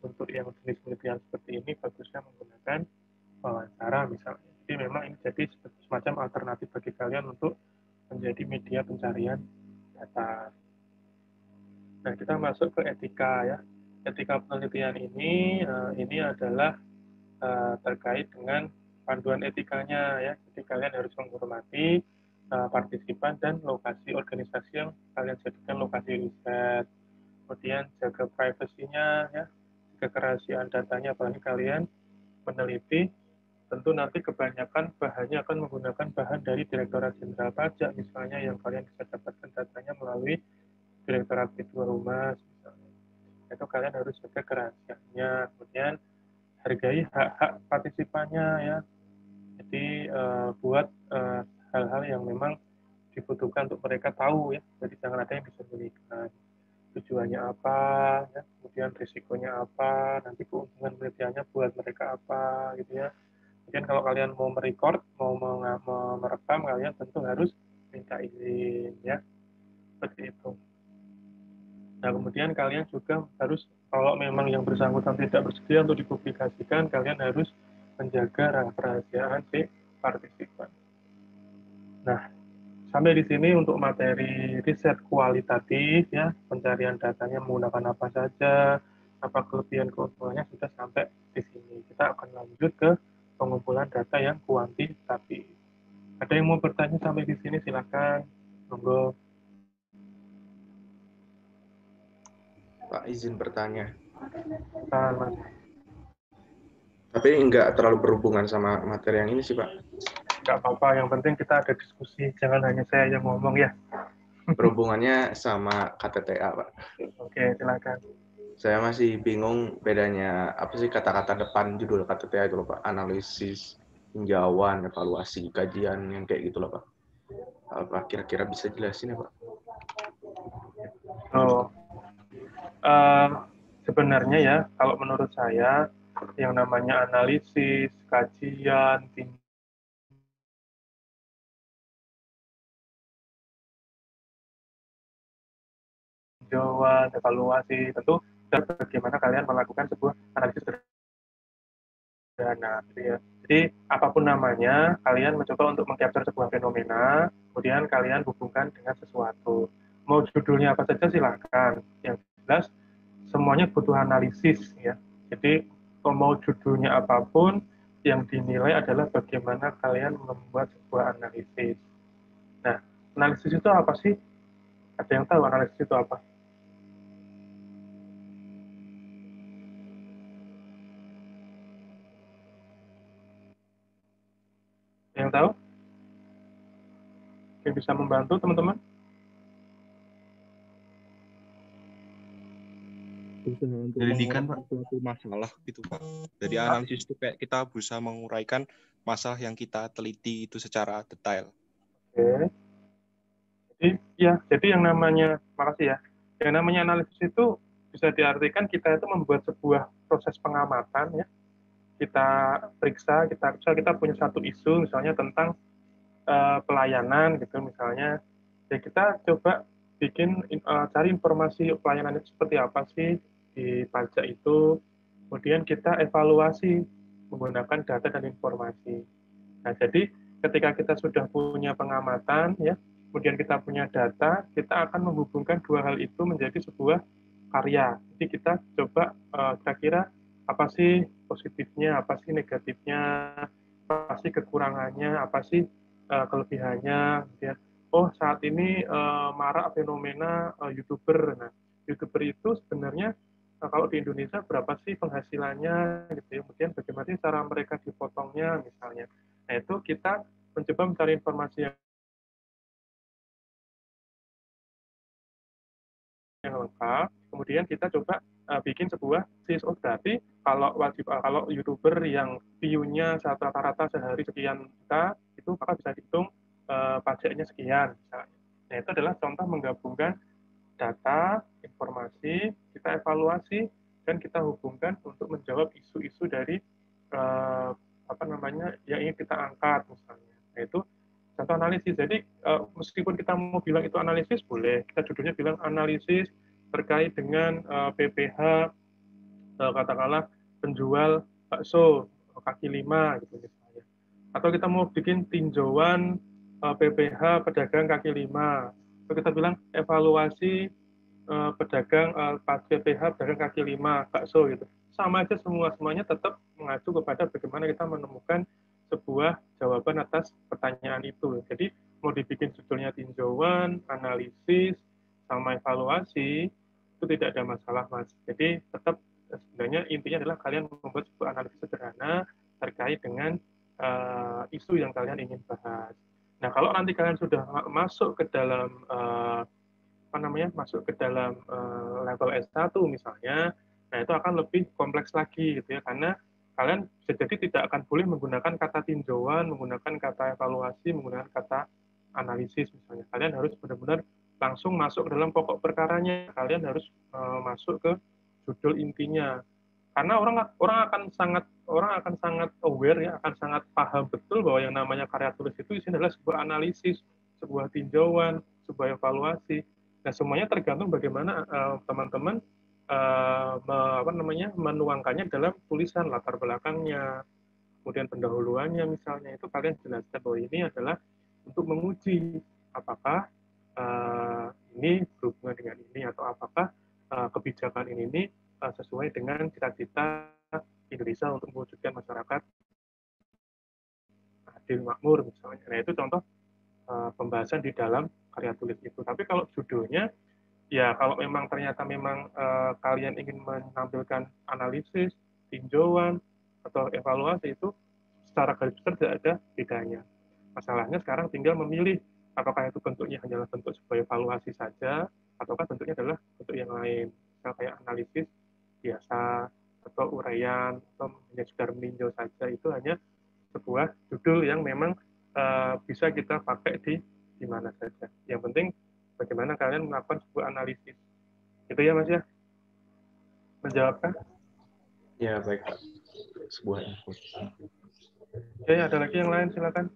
A: untuk yang jenis penelitian seperti ini bagusnya menggunakan wawancara misalnya. Jadi memang ini jadi semacam alternatif bagi kalian untuk menjadi media pencarian data. Nah, kita masuk ke etika, ya. Etika penelitian ini adalah terkait dengan panduan etikanya, ya. Jadi kalian harus menghormati partisipan dan lokasi organisasi yang kalian jadikan lokasi riset. Kemudian jaga privasinya, ya, kerahasiaan datanya, apalagi kalian meneliti, tentu nanti kebanyakan bahannya akan menggunakan bahan dari Direktorat Jenderal Pajak misalnya, yang kalian bisa dapatkan datanya melalui Direktorat P2 Humas misalnya. Itu kalian harus jaga kerahasiaannya. Kemudian hargai hak-hak partisipannya, ya. Jadi buat hal-hal yang memang dibutuhkan untuk mereka tahu, ya. Jadi jangan ada yang disembunyikan. Tujuannya apa, ya, kemudian risikonya apa, nanti keuntungan penelitiannya buat mereka apa, gitu ya. Kemudian kalau kalian mau merecord, mau merekam, kalian tentu harus minta izin, ya, seperti itu. Nah, kemudian kalian juga harus, kalau memang yang bersangkutan tidak bersedia untuk dipublikasikan, kalian harus menjaga kerahasiaan si partisipan. Nah, sampai di sini untuk materi riset kualitatif, ya, pencarian datanya menggunakan apa saja, apa kelebihan keuntungannya, sudah sampai di sini. Kita akan lanjut ke pengumpulan data yang kuantitatif. Ada yang mau bertanya sampai di sini, silakan. Monggo.
B: Pak, izin bertanya.
A: Mas.
B: Tapi nggak terlalu berhubungan sama materi yang ini sih, Pak.
A: Nggak apa-apa, yang penting kita ada diskusi, jangan hanya saya yang ngomong, ya.
B: Berhubungannya sama KTTA, Pak.
A: Oke, silakan.
B: Saya masih bingung bedanya apa sih kata-kata depan judul KTTA itu loh, Pak. Analisis, tinjauan, evaluasi, kajian, yang kayak gitu loh, Pak. Apa kira-kira bisa jelasin ya, Pak?
A: Sebenarnya, ya, kalau menurut saya, yang namanya analisis, kajian, tinjauan, evaluasi, tentu bagaimana kalian melakukan sebuah analisis sederhana, gitu ya. Jadi apapun namanya, kalian mencoba untuk mengcapture sebuah fenomena, kemudian kalian hubungkan dengan sesuatu. Mau judulnya apa saja silakan. Yang jelas semuanya butuh analisis ya. Jadi mau judulnya apapun, yang dinilai adalah bagaimana kalian membuat sebuah analisis. Nah, analisis itu apa sih? Ada yang tahu analisis itu apa? Ada yang tahu? Yang bisa membantu teman-teman?
O: Penyelidikan suatu masalah gitu Pak. Jadi analisis itu kayak kita berusaha menguraikan masalah yang kita teliti itu secara detail.
A: Oke. Jadi yang namanya, makasih ya. Yang namanya analisis itu bisa diartikan kita itu membuat sebuah proses pengamatan ya. Kita periksa, kita punya satu isu misalnya tentang pelayanan gitu misalnya. Ya kita coba cari informasi pelayanan itu seperti apa sih di pajak itu, kemudian kita evaluasi menggunakan data dan informasi. Nah, jadi ketika kita sudah punya pengamatan, ya, kemudian kita punya data, kita akan menghubungkan dua hal itu menjadi sebuah karya. Jadi kita coba kira-kira apa sih positifnya, apa sih negatifnya, apa sih kekurangannya, apa sih kelebihannya, ya. Oh, saat ini marak fenomena YouTuber. Nah, YouTuber itu sebenarnya kalau di Indonesia berapa sih penghasilannya gitu ya. Kemudian bagaimana cara mereka dipotongnya misalnya. Nah, itu kita mencoba mencari informasi yang lengkap. Kemudian kita coba bikin sebuah CSO. Berarti kalau YouTuber yang view-nya rata-rata sehari sekian juta, itu maka bisa dihitung pajaknya sekian misalnya. Nah, itu adalah contoh menggabungkan data, informasi, kita evaluasi, dan kita hubungkan untuk menjawab isu-isu dari yang ingin kita angkat misalnya. Nah, itu contoh analisis. Jadi meskipun kita mau bilang itu analisis boleh, kita judulnya bilang analisis terkait dengan PPH katakanlah penjual bakso kaki lima gitu misalnya. Atau kita mau bikin tinjauan PPH pedagang kaki lima. Atau kita bilang evaluasi pedagang PPH pedagang kaki lima bakso gitu. Sama aja semuanya tetap mengacu kepada bagaimana kita menemukan sebuah jawaban atas pertanyaan itu. Jadi mau dibikin judulnya tinjauan, analisis, sama evaluasi itu tidak ada masalah Mas. Jadi tetap sebenarnya intinya adalah kalian membuat sebuah analisis sederhana terkait dengan isu yang kalian ingin bahas. Nah, kalau nanti kalian sudah masuk ke dalam level S1 misalnya, nah itu akan lebih kompleks lagi gitu ya, karena kalian bisa jadi tidak akan boleh menggunakan kata tinjauan, menggunakan kata evaluasi, menggunakan kata analisis misalnya. Kalian harus benar-benar langsung masuk ke dalam pokok perkaranya. Kalian harus masuk ke judul intinya. Karena orang akan sangat aware ya, akan sangat paham betul bahwa yang namanya karya tulis itu isinya adalah sebuah analisis, sebuah tinjauan, sebuah evaluasi. Nah, semuanya tergantung bagaimana teman-teman menuangkannya dalam tulisan, latar belakangnya, kemudian pendahuluannya misalnya, itu kalian jelaskan bahwa ini adalah untuk menguji apakah ini berhubungan dengan ini, atau apakah kebijakan ini sesuai dengan cita-cita Indonesia untuk mewujudkan masyarakat adil makmur misalnya. Nah, itu contoh pembahasan di dalam karya tulis itu. Tapi kalau judulnya, ya kalau memang ternyata kalian ingin menampilkan analisis, tinjauan, atau evaluasi, itu secara garis besar tidak ada bedanya. Masalahnya sekarang tinggal memilih apakah itu bentuknya hanyalah bentuk sebuah evaluasi saja, ataukah bentuknya adalah bentuk yang lain. Misal kayak analisis biasa, atau uraian, atau hanya sekedar meninjau saja, itu hanya sebuah judul yang memang bisa kita pakai di mana saja. Yang penting bagaimana kalian melakukan sebuah analisis. Itu ya Mas ya? Menjawabkan?
B: Ya, baik Pak. Sebuah input.
A: Oke, ada lagi yang lain, silakan.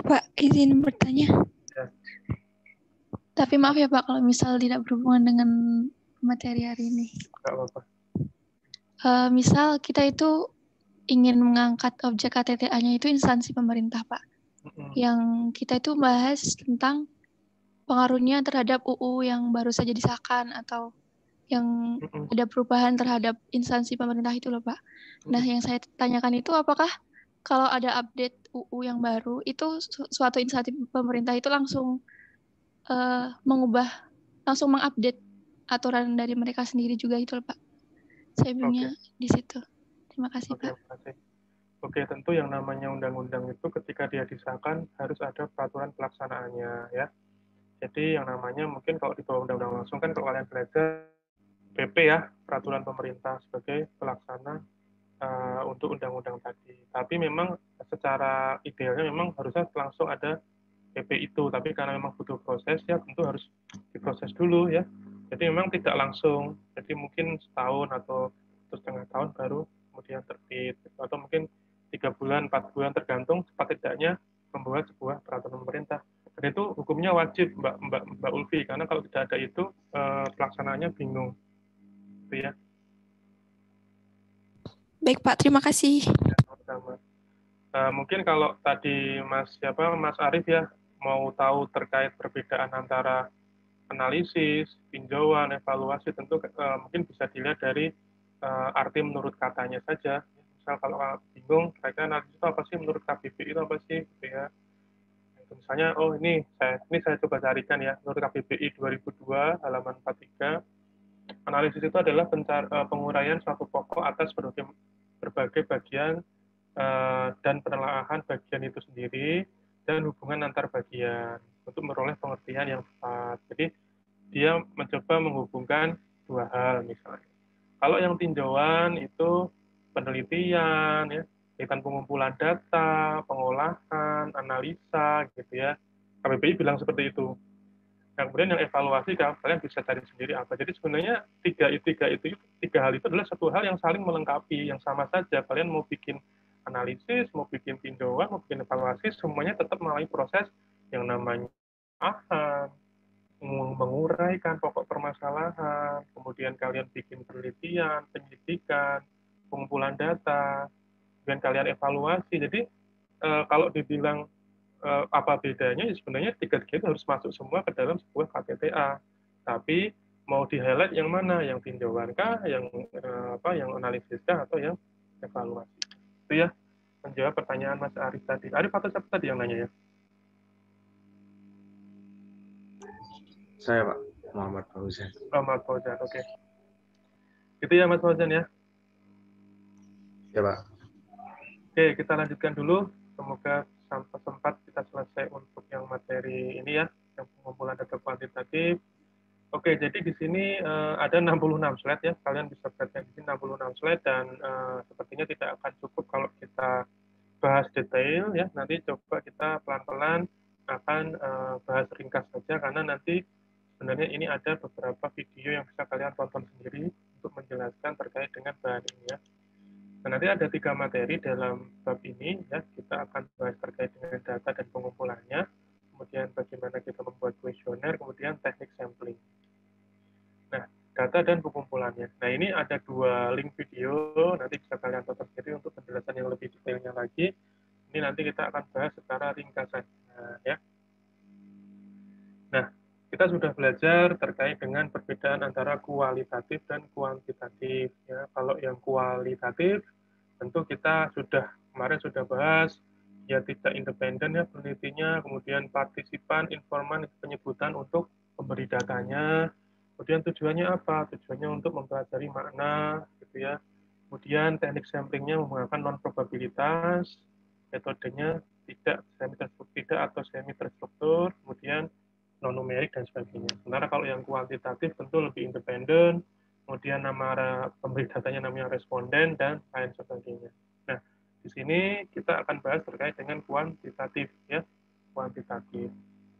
P: Pak, izin bertanya.
A: Ya.
P: Tapi maaf ya Pak, kalau misal tidak berhubungan dengan materi hari ini.
A: Nggak apa-apa.
P: Misal kita itu ingin mengangkat objek KTTA-nya itu instansi pemerintah, Pak. Yang kita itu bahas tentang pengaruhnya terhadap UU yang baru saja disahkan atau yang ada perubahan terhadap instansi pemerintah itu loh, Pak. Nah, yang saya tanyakan itu apakah kalau ada update UU yang baru itu suatu instansi pemerintah itu langsung mengupdate aturan dari mereka sendiri juga itu loh, Pak. Saya bingungnya di situ. Terima kasih, Pak.
A: Oke, tentu yang namanya undang-undang itu ketika dia disahkan harus ada peraturan pelaksanaannya ya. Jadi yang namanya mungkin kalau di bawah undang-undang langsung kan kalau kalian belajar PP ya, peraturan pemerintah sebagai pelaksana untuk undang-undang tadi. Tapi memang secara idealnya memang harusnya langsung ada PP itu, tapi karena memang butuh proses ya tentu harus diproses dulu ya. Jadi memang tidak langsung, jadi mungkin setahun atau setengah tahun baru kemudian terbit, atau mungkin 3 bulan, 4 bulan tergantung cepat tidaknya membuat sebuah peraturan pemerintah. Dan itu hukumnya wajib Mbak Ulfi, karena kalau tidak ada itu pelaksanaannya bingung. Itu ya.
P: Baik Pak, terima kasih.
A: Ya, sama-sama. Mungkin kalau tadi Mas Arif ya mau tahu terkait perbedaan antara analisis, tinjauan, evaluasi, tentu mungkin bisa dilihat dari arti menurut katanya saja. Misal kalau bingung, kira-kira analisis itu apa sih menurut KBBI itu apa sih, gitu ya. Misalnya, oh ini saya coba carikan ya, menurut KBBI 2002 halaman 43, analisis itu adalah penguraian suatu pokok atas berbagai bagian dan penelaahan bagian itu sendiri dan hubungan antar bagian untuk memperoleh pengertian yang tepat. Jadi dia mencoba menghubungkan dua hal misalnya. Kalau yang tinjauan itu penelitian ya, kaitan pengumpulan data, pengolahan, analisa gitu ya. KBBI bilang seperti itu. Yang kemudian yang evaluasi kalian bisa cari sendiri apa. Jadi sebenarnya tiga hal itu adalah satu hal yang saling melengkapi, yang sama saja. Kalian mau bikin analisis, mau bikin tinjauan, mau bikin evaluasi, semuanya tetap melalui proses yang namanya menguraikan pokok permasalahan, kemudian kalian bikin penelitian, penyelidikan, pengumpulan data, dan kalian evaluasi. Jadi kalau dibilang apa bedanya, ya sebenarnya tiga-tiga itu harus masuk semua ke dalam sebuah KTTA. Tapi mau di-highlight yang mana? Yang tinjauan kah, yang analisis kah, atau yang evaluasi? Itu ya, menjawab pertanyaan Mas Arif tadi. Arif atau siapa tadi yang nanya ya?
B: Saya, Pak. Muhammad Fauzan.
A: Muhammad Fauzan, oke. Gitu ya, Mas Fauzan ya?
B: Ya, Pak.
A: Oke, kita lanjutkan dulu. Semoga sampai sempat kita selesai untuk yang materi ini ya, yang pengumpulan data kuantitatif. Oke, jadi di sini ada 66 slide ya. Kalian bisa baca di sini 66 slide dan sepertinya tidak akan cukup kalau kita bahas detail ya. Nanti coba kita pelan-pelan akan bahas ringkas saja karena nanti sebenarnya ini ada beberapa video yang bisa kalian tonton sendiri untuk menjelaskan terkait dengan bahan ini ya. Nah, nanti ada 3 materi dalam bab ini ya. Kita akan bahas terkait dengan data dan pengumpulannya, kemudian bagaimana kita membuat kuesioner, kemudian teknik sampling. Nah, data dan pengumpulannya. Nah, ini ada 2 link video, nanti bisa kalian tonton sendiri untuk penjelasan yang lebih detailnya lagi. Ini nanti kita akan bahas secara ringkasan ya. Nah, kita sudah belajar terkait dengan perbedaan antara kualitatif dan kuantitatif. Ya, kalau yang kualitatif, tentu kita kemarin sudah bahas, ya tidak independen ya penelitinya, kemudian partisipan, informan, penyebutan untuk pemberi datanya, kemudian tujuannya apa? Tujuannya untuk mempelajari makna, gitu ya. Kemudian teknik samplingnya menggunakan non-probabilitas, metodenya tidak atau semi terstruktur, kemudian non-numerik dan sebagainya. Sementara kalau yang kuantitatif tentu lebih independen, kemudian nama pemberi datanya namanya responden, dan lain sebagainya. Nah, di sini kita akan bahas terkait dengan kuantitatif, ya, kuantitatif.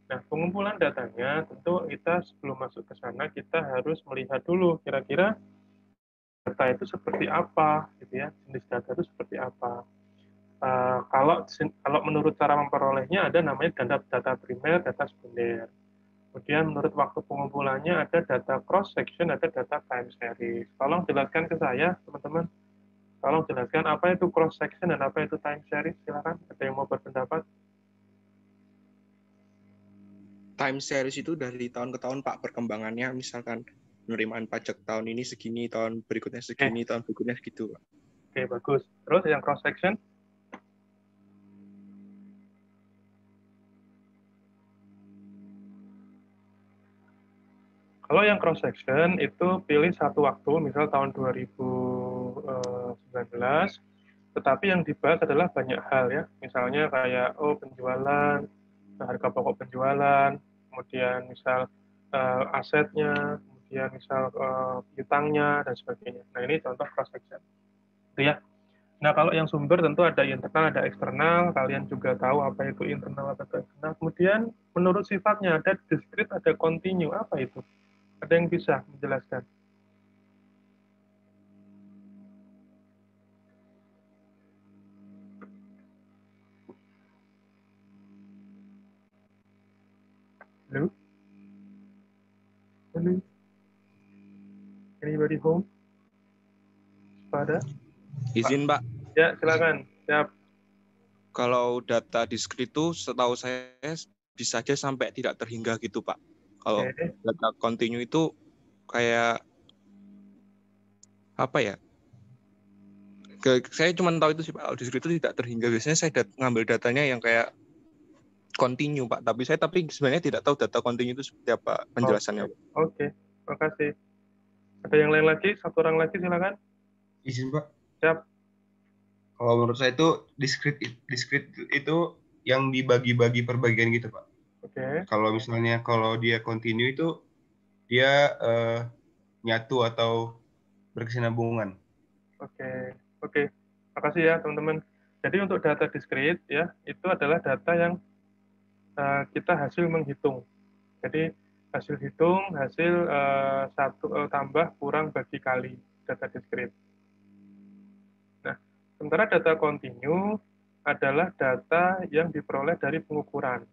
A: Nah, pengumpulan datanya tentu kita sebelum masuk ke sana kita harus melihat dulu kira-kira data itu seperti apa, gitu ya, jenis data itu seperti apa. Kalau menurut cara memperolehnya ada namanya data primer, data sekunder. Kemudian menurut waktu pengumpulannya ada data cross section, ada data time series. Tolong jelaskan ke saya, teman-teman. Tolong jelaskan apa itu cross section dan apa itu time series. Silakan, ada yang mau berpendapat?
O: Time series itu dari tahun ke tahun Pak perkembangannya, misalkan penerimaan pajak tahun ini segini, tahun berikutnya segini, tahun berikutnya segitu Pak.
A: Oke, bagus. Terus yang cross section? Kalau yang cross section itu pilih satu waktu, misal tahun 2019, tetapi yang dibahas adalah banyak hal ya. Misalnya kayak penjualan, harga pokok penjualan, kemudian misal asetnya, kemudian misal piutangnya dan sebagainya. Nah, ini contoh cross section. Itu ya. Nah, kalau yang sumber tentu ada internal, ada eksternal. Kalian juga tahu apa itu internal, apa itu eksternal. Kemudian menurut sifatnya ada discrete, ada continue. Apa itu? Ada yang bisa menjelaskan? Halo? Halo? Anybody home? Pada?
O: Izin Pak.
A: Ya, silakan. Siap.
O: Kalau data discrete itu setahu saya bisa aja sampai tidak terhingga gitu Pak. Kalau data continue itu kayak apa ya? Saya cuma tahu itu sih Pak. Kalau discrete itu tidak terhingga. Biasanya saya ngambil datanya yang kayak continue Pak. Tapi sebenarnya tidak tahu data continue itu seperti apa penjelasannya.
A: Oke. Makasih. Ada yang lain lagi? Satu orang lagi silakan.
Q: Izin Pak.
A: Siap.
Q: Kalau menurut saya itu discrete itu yang dibagi-bagi per bagian gitu Pak.
A: Oke.
Q: Kalau misalnya kalau dia continue itu dia nyatu atau berkesinambungan.
A: Oke. Makasih ya teman-teman. Jadi untuk data discrete ya itu adalah data yang kita hasil menghitung. Jadi hasil hitung, hasil tambah kurang bagi kali data discrete. Nah, sementara data continue adalah data yang diperoleh dari pengukuran,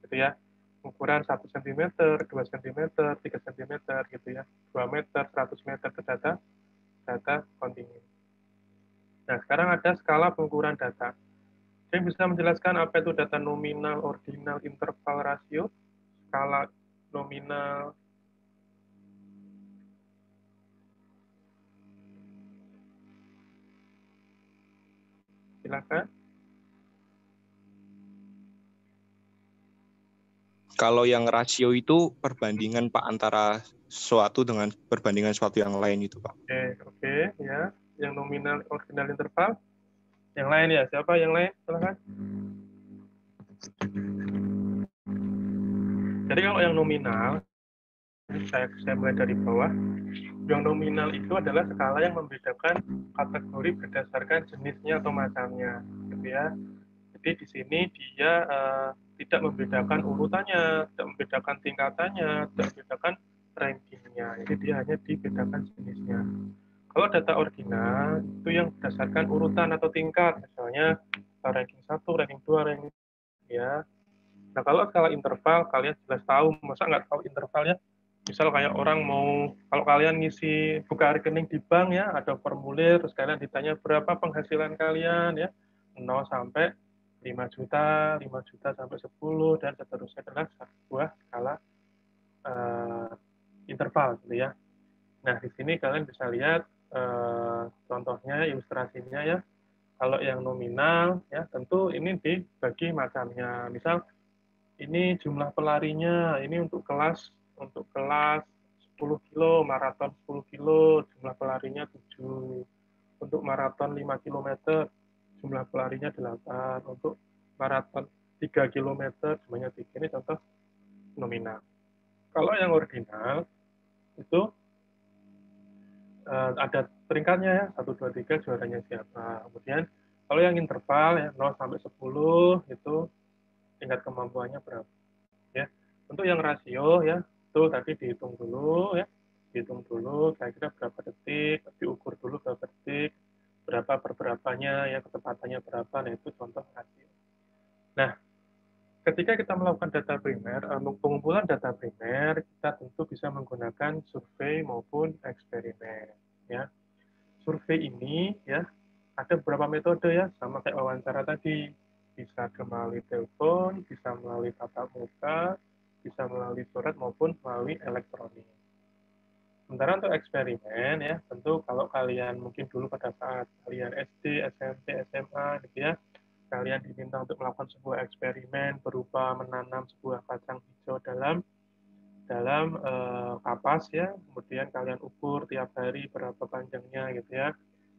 A: gitu ya. Pengukuran 1 cm, 2 cm, 3 cm, gitu ya. 2 meter, 100 meter itu data continue. Nah, sekarang ada skala pengukuran data. Saya bisa menjelaskan apa itu data nominal, ordinal, interval, rasio, skala nominal. Silakan.
O: Kalau yang rasio itu perbandingan Pak antara suatu dengan perbandingan suatu yang lain itu Pak.
A: Oke, ya. Yang nominal, ordinal, interval. Yang lain ya, siapa yang lain? Silakan. Jadi kalau yang nominal, saya mulai dari bawah. Yang nominal itu adalah skala yang membedakan kategori berdasarkan jenisnya atau macamnya, gitu ya. Jadi di sini dia tidak membedakan urutannya, tidak membedakan tingkatannya, tidak membedakan rankingnya. Jadi dia hanya dibedakan jenisnya. Kalau data ordinal itu yang berdasarkan urutan atau tingkat, misalnya ranking 1, ranking 2, ranking 3 ya. Nah, kalau skala interval kalian jelas tahu, masa nggak tahu intervalnya? Misal kayak orang mau, kalau kalian ngisi buka rekening di bank ya, ada formulir, terus kalian ditanya berapa penghasilan kalian ya, 0 sampai 5 juta, 5 juta sampai 10, dan seterusnya adalah sebuah skala interval gitu ya. Nah, di sini kalian bisa lihat contohnya, ilustrasinya ya. Kalau yang nominal ya tentu ini dibagi macamnya. Misal ini jumlah pelarinya, ini untuk kelas 10 kilo, maraton 10 kilo, jumlah pelarinya 7. Untuk maraton 5 km, jumlah pelarinya 8. Untuk maraton 3 km, jumlahnya 3. Ini contoh nominal. Kalau yang ordinal, itu ada peringkatnya ya, 1, 2, 3, juaranya siapa. Kemudian, kalau yang interval, ya, 0 sampai 10, itu tingkat kemampuannya berapa. Ya. Untuk yang rasio, ya, itu tadi dihitung dulu, ya. Dihitung dulu, kira-kira berapa detik, diukur dulu berapa detik, berapa per berapanya, ya, kecepatannya berapa, nah itu contoh rasio. Nah, ketika kita melakukan data primer, pengumpulan data primer, kita tentu bisa menggunakan survei maupun eksperimen. Ya, survei ini ya ada beberapa metode ya, sama kayak wawancara tadi, bisa melalui telepon, bisa melalui tatap muka, bisa melalui surat maupun melalui elektronik. Sementara untuk eksperimen ya, tentu kalau kalian mungkin dulu pada saat kalian SD, SMP, SMA gitu ya, kalian diminta untuk melakukan sebuah eksperimen berupa menanam sebuah kacang hijau dalam kapas ya, kemudian kalian ukur tiap hari berapa panjangnya gitu ya.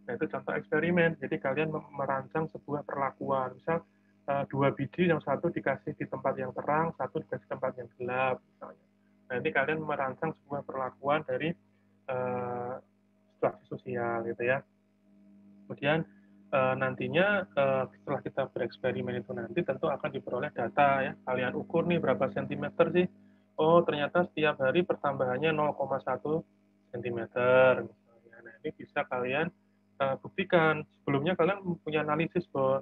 A: Nah, itu contoh eksperimen. Jadi kalian merancang sebuah perlakuan. Misal 2 biji, yang satu dikasih di tempat yang terang, satu dikasih tempat yang gelap misalnya. Nah, ini kalian merancang sebuah perlakuan dari situasi sosial gitu ya. Kemudian nantinya setelah kita bereksperimen itu nanti tentu akan diperoleh data ya. Kalian ukur nih berapa sentimeter sih? Oh, ternyata setiap hari pertambahannya 0,1 sentimeter misalnya. Nah, ini bisa kalian buktikan. Sebelumnya kalian punya analisis bahwa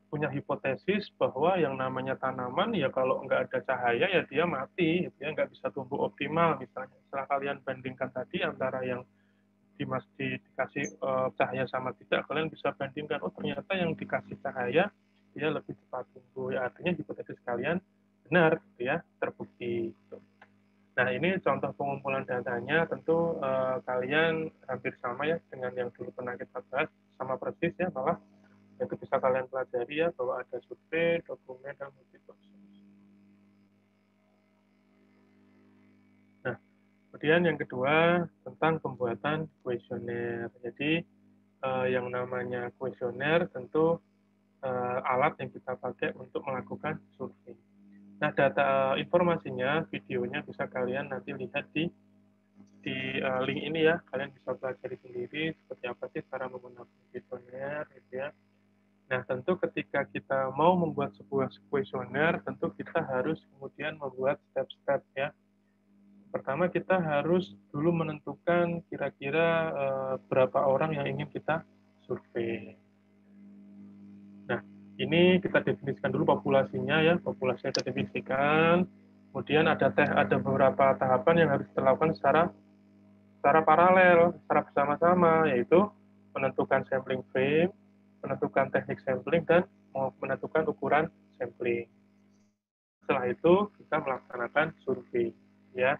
A: punya hipotesis bahwa yang namanya tanaman ya kalau nggak ada cahaya ya dia mati, gitu ya, nggak bisa tumbuh optimal misalnya. Setelah kalian bandingkan tadi antara yang dikasih cahaya sama tidak, kalian bisa bandingkan, oh ternyata yang dikasih cahaya dia lebih cepat tumbuh, ya artinya hipotesis kalian benar, gitu ya, terbukti. Gitu. Nah ini contoh pengumpulan datanya, tentu kalian hampir sama ya dengan yang dulu pernah kita bahas, sama persis ya, malah itu bisa kalian pelajari ya bahwa ada survei, dokumen, dan multiple source. Nah, kemudian yang kedua tentang pembuatan kuesioner. Jadi yang namanya kuesioner tentu alat yang kita pakai untuk melakukan survei. Nah, data informasinya, videonya bisa kalian nanti lihat di link ini ya. Kalian bisa pelajari sendiri seperti apa sih cara menggunakan kuesioner, gitu ya. Nah, tentu ketika kita mau membuat sebuah kuesioner, tentu kita harus kemudian membuat step-step ya. Pertama, kita harus dulu menentukan kira-kira berapa orang yang ingin kita survei. Nah, ini kita definisikan dulu populasinya ya, populasinya kita definisikan. Kemudian ada beberapa tahapan yang harus dilakukan secara paralel, secara bersama-sama, yaitu menentukan sampling frame, menentukan teknik sampling, dan menentukan ukuran sampling. Setelah itu, kita melaksanakan survei. Ya.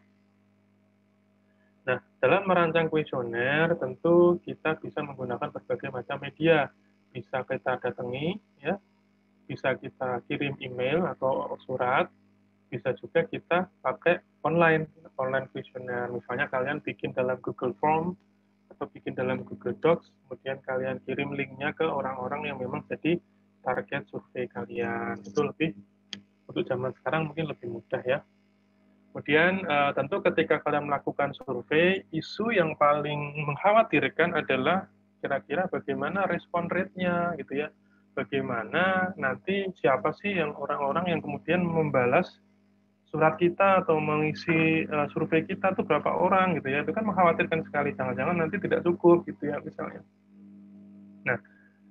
A: Nah, dalam merancang kuesioner, tentu kita bisa menggunakan berbagai macam media. Bisa kita datangi, ya, bisa kita kirim email atau surat, bisa juga kita pakai online kuesioner. Misalnya kalian bikin dalam Google Form, atau bikin dalam Google Docs, kemudian kalian kirim linknya ke orang-orang yang memang jadi target survei kalian. Itu lebih, untuk zaman sekarang mungkin lebih mudah ya. Kemudian tentu ketika kalian melakukan survei, isu yang paling mengkhawatirkan adalah kira-kira bagaimana respon rate-nya gitu ya. Bagaimana nanti siapa sih yang orang-orang yang kemudian membalas surat kita atau mengisi survei kita tuh berapa orang gitu ya, itu kan mengkhawatirkan sekali, jangan-jangan nanti tidak cukup gitu ya misalnya. Nah,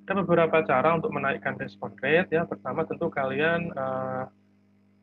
A: ada beberapa cara untuk menaikkan respon rate ya. Pertama tentu kalian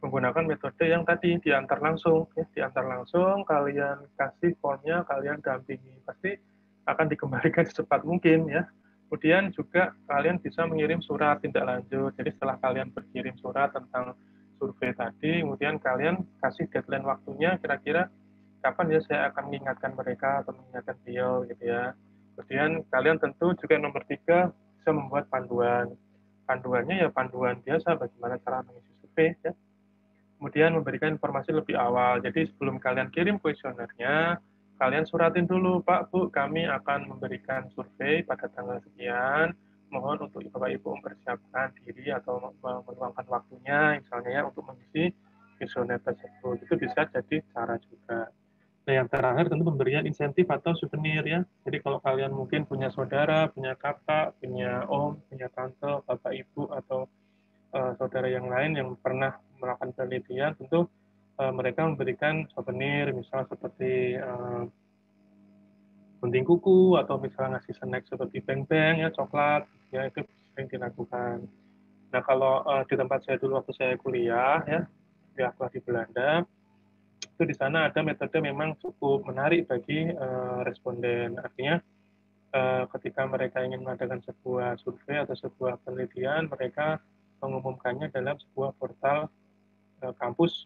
A: menggunakan metode yang tadi diantar langsung ya, diantar langsung, kalian kasih formnya, kalian dampingi, pasti akan dikembalikan secepat mungkin ya. Kemudian juga kalian bisa mengirim surat tindak lanjut. Jadi setelah kalian berkirim surat tentang survei tadi, kemudian kalian kasih deadline waktunya, kira-kira kapan ya saya akan mengingatkan mereka atau mengingatkan beliau gitu ya. Kemudian kalian tentu juga nomor 3 bisa membuat panduan. Panduannya ya panduan biasa bagaimana cara mengisi survei ya. Kemudian memberikan informasi lebih awal. Jadi sebelum kalian kirim kuesionernya, kalian suratin dulu, Pak, Bu, kami akan memberikan survei pada tanggal sekian. Mohon untuk Bapak Ibu mempersiapkan diri atau meluangkan waktunya, misalnya ya, untuk mengisi kuesioner tersebut. Itu bisa jadi cara juga. Nah, yang terakhir tentu pemberian insentif atau souvenir ya. Jadi kalau kalian mungkin punya saudara, punya kakak, punya om, punya tante, Bapak Ibu, atau saudara yang lain yang pernah melakukan penelitian, tentu mereka memberikan souvenir, misalnya seperti gunting kuku, atau misalnya ngasih snack seperti beng-beng, ya, coklat, ya itu sering dilakukan. Nah, kalau di tempat saya dulu waktu saya kuliah ya di Belanda, itu di sana ada metode memang cukup menarik bagi responden. Artinya ketika mereka ingin mengadakan sebuah survei atau sebuah penelitian, mereka mengumumkannya dalam sebuah portal kampus.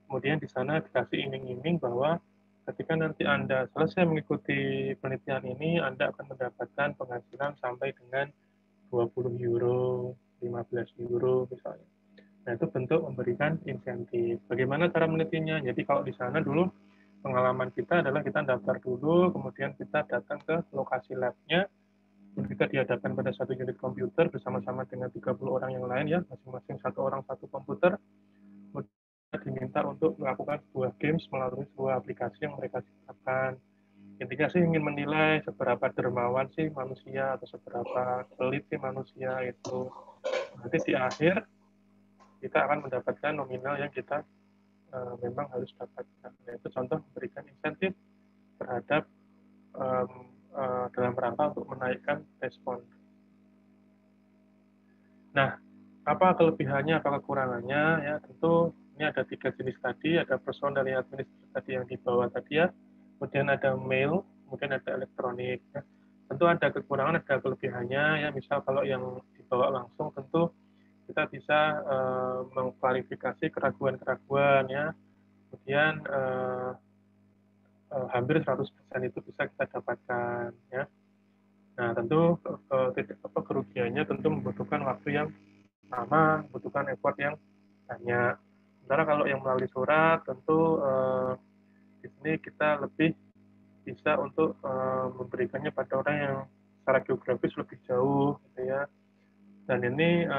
A: Kemudian di sana dikasih iming-iming bahwa ketika nanti Anda selesai mengikuti penelitian ini, Anda akan mendapatkan penghasilan sampai dengan 20 euro, 15 euro misalnya. Nah, itu bentuk memberikan insentif. Bagaimana cara menelitinya? Jadi kalau di sana dulu pengalaman kita adalah kita daftar dulu, kemudian kita datang ke lokasi lab-nya, kita dihadapkan pada satu unit komputer bersama-sama dengan 30 orang yang lain ya, masing-masing satu orang satu komputer, kemudian diminta untuk melakukan sebuah games melalui sebuah aplikasi yang mereka ciptakan. Intinya sih ingin menilai seberapa dermawan sih manusia atau seberapa pelit sih manusia itu. Nanti di akhir kita akan mendapatkan nominal yang kita memang harus dapatkan. Nah, itu contoh memberikan insentif terhadap dalam rangka untuk menaikkan respon. Nah, apa kelebihannya, apa kekurangannya? Ya, tentu ini ada 3 jenis tadi, ada personal dari administratif tadi yang dibawa tadi ya, kemudian ada mail, kemudian ada elektronik. Ya. Tentu ada kekurangan, ada kelebihannya. Ya, misal kalau yang dibawa langsung, tentu kita bisa mengklarifikasi keraguan-keraguan ya. Kemudian hampir 100% itu bisa kita dapatkan ya. Nah, tentu kerugiannya tentu membutuhkan waktu yang lama, membutuhkan effort yang banyak. Sementara kalau yang melalui surat tentu di sini kita lebih bisa untuk memberikannya pada orang yang secara geografis lebih jauh gitu ya. Dan ini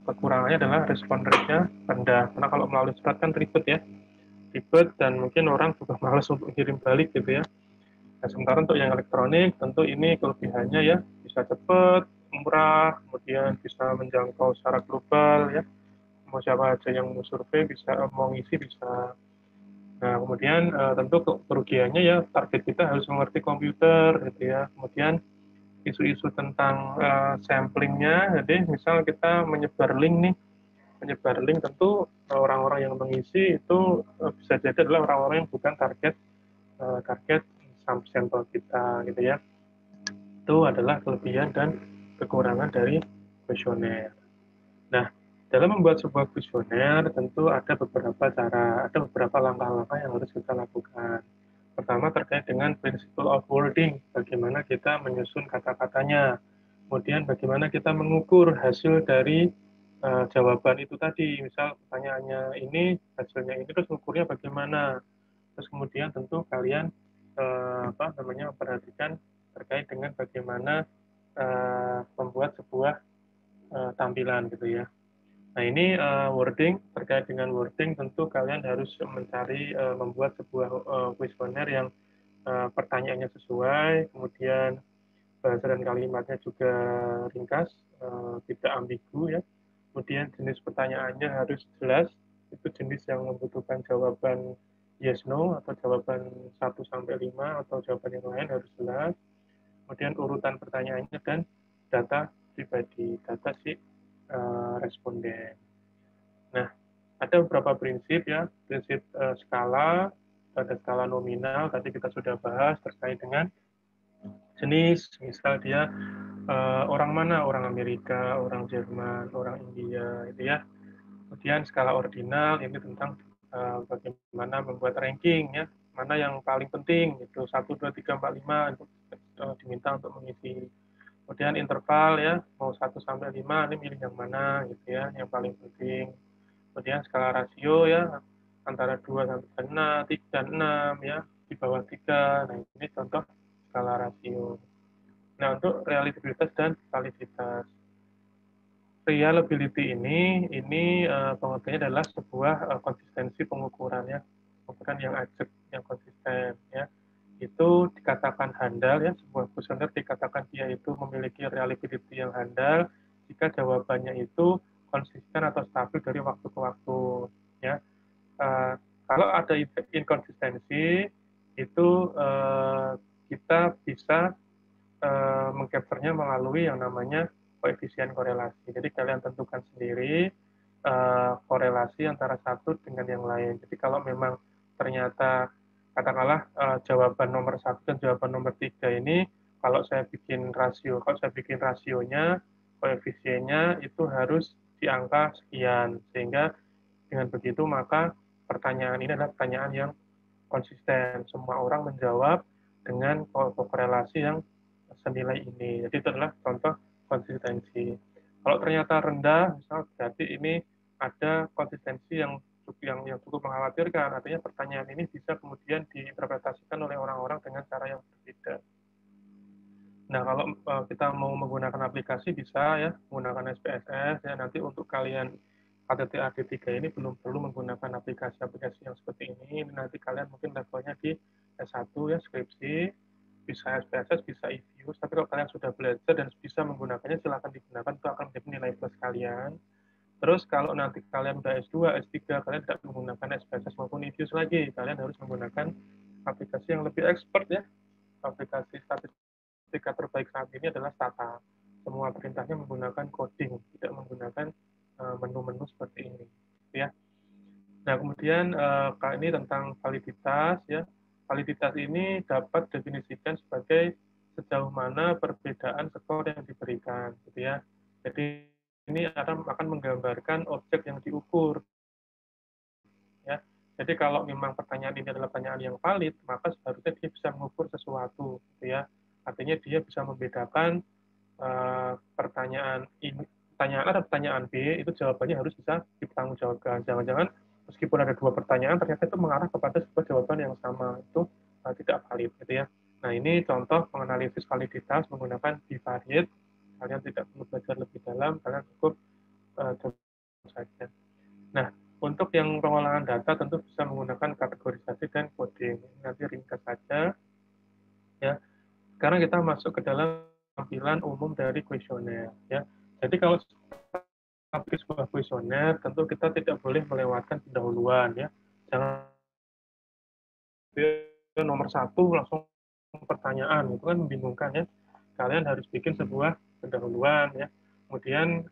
A: kekurangannya adalah respon rate-nya rendah. Karena kalau melalui surat kan ribet ya. Ribet dan mungkin orang juga malas untuk kirim balik gitu ya. Nah, sementara untuk yang elektronik tentu ini kelebihannya ya bisa cepat, murah, kemudian bisa menjangkau secara global ya. Mau siapa aja yang mau survei bisa, mau ngisi bisa. Nah, kemudian tentu kerugiannya ya target kita harus mengerti komputer gitu ya. Kemudian isu-isu tentang samplingnya, jadi misal kita menyebar link nih, tentu orang-orang yang mengisi itu bisa jadi adalah orang-orang yang bukan target sampel kita gitu ya. Itu adalah kelebihan dan kekurangan dari kuesioner. Nah, dalam membuat sebuah kuesioner tentu ada beberapa cara, ada beberapa langkah-langkah yang harus kita lakukan. Pertama terkait dengan principle of wording, bagaimana kita menyusun kata-katanya. Kemudian bagaimana kita mengukur hasil dari jawaban itu tadi. Misal pertanyaannya ini, hasilnya ini, terus ukurnya bagaimana. Terus kemudian tentu kalian memperhatikan terkait dengan bagaimana membuat sebuah tampilan gitu ya. Nah ini wording, terkait dengan wording tentu kalian harus mencari membuat sebuah kuesioner yang pertanyaannya sesuai, kemudian bahasa dan kalimatnya juga ringkas, tidak ambigu ya. Kemudian jenis pertanyaannya harus jelas, itu jenis yang membutuhkan jawaban yes no atau jawaban 1 sampai 5 atau jawaban yang lain harus jelas. Kemudian urutan pertanyaannya dan data pribadi, data si responden. Nah, ada beberapa prinsip ya, prinsip skala, ada skala nominal, tadi kita sudah bahas terkait dengan jenis, misal dia orang mana, orang Amerika, orang Jerman, orang India, gitu ya. Kemudian skala ordinal, ini tentang bagaimana membuat ranking ya, mana yang paling penting, itu 1, 2, 3, 4, 5, itu diminta untuk mengisi. Kemudian interval ya, mau 1 sampai 5, ini milih yang mana gitu ya, yang paling penting. Kemudian skala rasio ya, antara 2 sampai 6, 3 dan 6 ya, di bawah 3. Nah, ini contoh skala rasio. Nah, untuk reliabilitas dan validitas. Reliability ini pengertiannya adalah sebuah konsistensi pengukurannya, pengukuran yang ajak, yang konsisten ya. Itu dikatakan handal ya, sebuah kuesioner dikatakan dia itu memiliki reliability yang handal jika jawabannya itu konsisten atau stabil dari waktu ke waktu ya. Kalau ada inkonsistensi itu kita bisa mengcapture-nya melalui yang namanya koefisien korelasi. Jadi kalian tentukan sendiri korelasi antara satu dengan yang lain. Jadi kalau memang ternyata katakanlah jawaban nomor 1 dan jawaban nomor 3 ini kalau saya bikin rasionya, koefisiennya itu harus di angka sekian. Sehingga dengan begitu maka pertanyaan ini adalah pertanyaan yang konsisten. Semua orang menjawab dengan korelasi yang senilai ini. Jadi itu adalah contoh konsistensi. Kalau ternyata rendah, misal berarti ini ada konsistensi yang cukup mengkhawatirkan. Artinya pertanyaan ini bisa kemudian diinterpretasikan oleh orang-orang dengan cara yang berbeda. Nah, kalau kita mau menggunakan aplikasi bisa ya, menggunakan SPSS ya. Nanti untuk kalian KTTA D3 ini belum perlu menggunakan aplikasi-aplikasi yang seperti ini. Nanti kalian mungkin levelnya di S1 ya, skripsi, bisa SPSS, bisa EViews. Tapi kalau kalian sudah belajar dan bisa menggunakannya, silakan digunakan, itu akan menjadi nilai plus kalian. Terus kalau nanti kalian udah S2, S3, kalian tidak menggunakan SPSS maupun EViews lagi. Kalian harus menggunakan aplikasi yang lebih expert ya. Aplikasi statistika terbaik saat ini adalah Stata. Semua perintahnya menggunakan coding, tidak menggunakan menu-menu seperti ini. Ya. Nah, kemudian ini tentang validitas ya. Validitas ini dapat definisikan sebagai sejauh mana perbedaan skor yang diberikan, gitu ya. Jadi ini akan menggambarkan objek yang diukur. Ya. Jadi kalau memang pertanyaan ini adalah pertanyaan yang valid, maka seharusnya dia bisa mengukur sesuatu, gitu ya. Artinya dia bisa membedakan pertanyaan A dan pertanyaan B, itu jawabannya harus bisa dipertanggungjawabkan. Jangan-jangan meskipun ada dua pertanyaan, ternyata itu mengarah kepada sebuah jawaban yang sama. Itu tidak valid, gitu ya. Nah, ini contoh menganalisis validitas menggunakan bivariate. Kalian tidak perlu belajar lebih dalam, kalian cukup coba saja. Nah, untuk yang pengolahan data tentu bisa menggunakan kategorisasi dan coding. Nanti ringkas saja. Ya. Sekarang kita masuk ke dalam tampilan umum dari kuesioner. Ya. Jadi kalau sebuah kuesioner, tentu kita tidak boleh melewatkan pendahuluan. Ya. Jangan nomor 1 langsung pertanyaan, itu kan membingungkan ya. Kalian harus bikin sebuah pendahuluan ya. Kemudian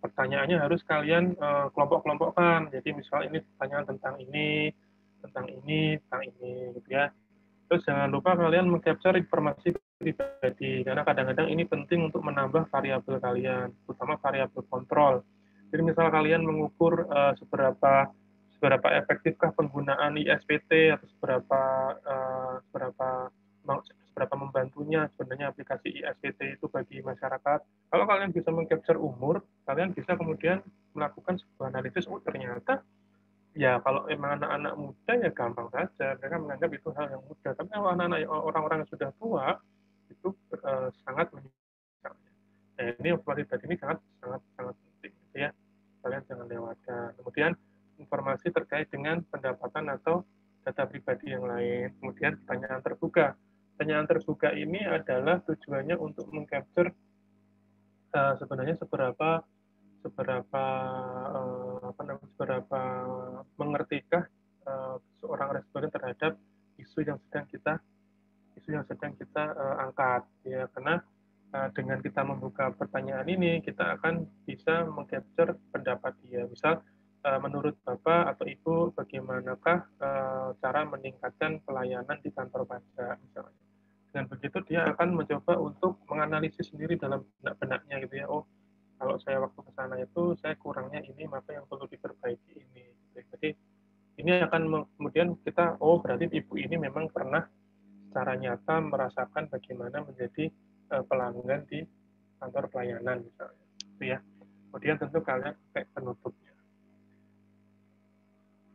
A: pertanyaannya harus kalian kelompok-kelompokkan. Jadi misal ini pertanyaan tentang ini, gitu ya. Terus jangan lupa kalian mengcapture informasi pribadi, karena kadang-kadang ini penting untuk menambah variabel kalian, terutama variabel kontrol. Jadi misal kalian mengukur seberapa efektifkah penggunaan ISPT atau seberapa membantunya sebenarnya aplikasi ISPT itu bagi masyarakat. Kalau kalian bisa mengcapture umur, kalian bisa kemudian melakukan sebuah analisis, oh ternyata ya kalau emang anak-anak muda ya gampang saja, mereka menganggap itu hal yang mudah. Tapi kalau anak-anak orang-orang yang sudah tua itu sangat menyiksa. Nah, ini validitas ini sangat penting, gitu ya. Kalian jangan lewatkan. Kemudian informasi terkait dengan pendapatan atau data pribadi yang lain. Kemudian pertanyaan terbuka. Pertanyaan terbuka ini adalah tujuannya untuk mengcapture sebenarnya seberapa mengertikah seorang responden terhadap isu yang sedang kita angkat ya. Karena dengan kita membuka pertanyaan ini kita akan bisa mengcapture pendapat dia. Misal menurut Bapak atau Ibu bagaimanakah cara meningkatkan pelayanan di kantor pajak misalnya. Dengan begitu dia akan mencoba untuk menganalisis sendiri dalam benak-benaknya gitu ya. Oh, kalau saya waktu ke sana itu saya kurangnya ini, maka yang perlu diperbaiki ini. Jadi ini akan kemudian kita, oh berarti ibu ini memang pernah secara nyata merasakan bagaimana menjadi pelanggan di kantor pelayanan misalnya. Itu ya. Kemudian tentu kalian pakai penutupnya.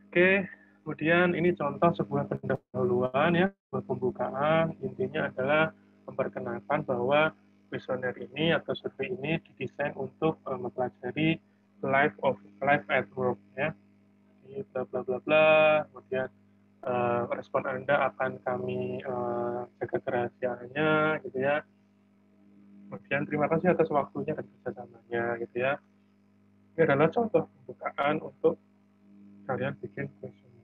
A: Oke, kemudian ini contoh sebuah pendahuluan ya, sebuah pembukaan. Intinya adalah memperkenalkan bahwa kuesioner ini atau survei ini didesain untuk mempelajari life at work ya. Jadi bla bla bla bla. Kemudian respon Anda akan kami jaga kerahasiaannya gitu ya. Kemudian terima kasih atas waktunya dan kerjasamanya gitu ya. Ini adalah contoh pembukaan untuk kalian bikin kuesioner.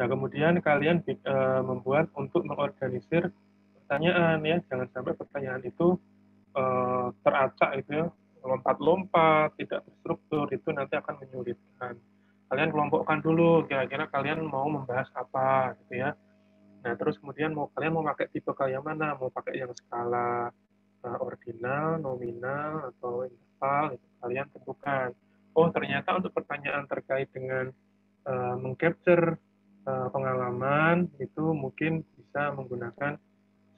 A: Nah, kemudian kalian membuat untuk mengorganisir pertanyaan ya. Jangan sampai pertanyaan itu teracak itu ya, lompat-lompat, tidak terstruktur, itu nanti akan menyulitkan. Kalian kelompokkan dulu, kira-kira kalian mau membahas apa, gitu ya. Nah, terus kemudian kalian mau pakai tipe kayak mana? Mau pakai yang skala ordinal, nominal, atau interval, itu kalian tentukan. Oh, ternyata untuk pertanyaan terkait dengan mengcapture pengalaman, itu mungkin bisa menggunakan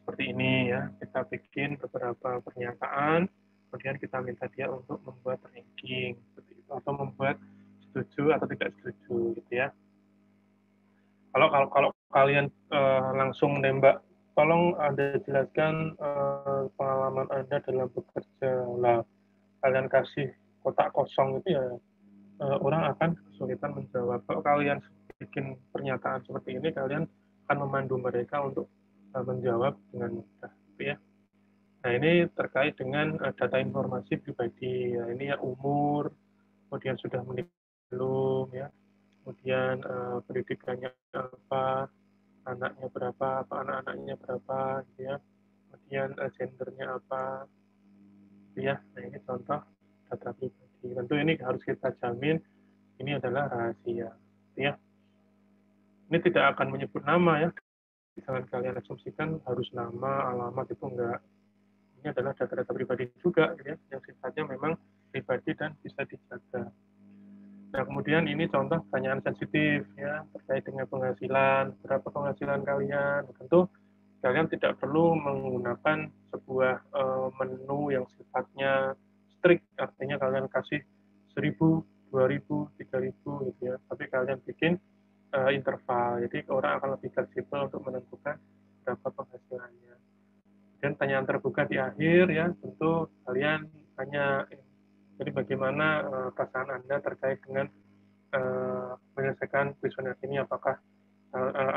A: seperti ini ya. Kita bikin beberapa pernyataan, kemudian kita minta dia untuk membuat ranking, seperti itu, atau membuat setuju atau tidak setuju, gitu ya. Kalau kalian langsung nembak, tolong Anda jelaskan pengalaman Anda dalam bekerja. Lah, kalian kasih kotak kosong itu ya orang akan kesulitan menjawab. Kalau kalian bikin pernyataan seperti ini, kalian akan memandu mereka untuk menjawab dengan mudah, gitu ya. Nah, ini terkait dengan data informasi pribadi. Nah, ini ya umur, kemudian sudah menikah belum, ya. Kemudian pendidikannya apa, anaknya berapa, apa anak-anaknya berapa, gitu ya. Kemudian gendernya apa, gitu ya. Nah, ini contoh data pribadi. Tentu ini harus kita jamin ini adalah rahasia, gitu ya. Ini tidak akan menyebut nama ya. Jangan kalian asumsikan harus nama, alamat, itu enggak. Ini adalah data-data pribadi juga, gitu ya, yang sifatnya memang pribadi dan bisa dijaga. Nah, kemudian ini contoh pertanyaan sensitif ya, terkait dengan penghasilan, berapa penghasilan kalian. Tentu kalian tidak perlu menggunakan sebuah menu yang sifatnya strict, artinya kalian kasih 1.000, 2.000, 3.000 gitu ya. Tapi kalian bikin interval, jadi orang akan lebih fleksibel untuk menentukan berapa penghasilannya. Dan pertanyaan terbuka di akhir ya, tentu kalian tanya, jadi bagaimana perasaan Anda terkait dengan menyelesaikan kuesioner ini, apakah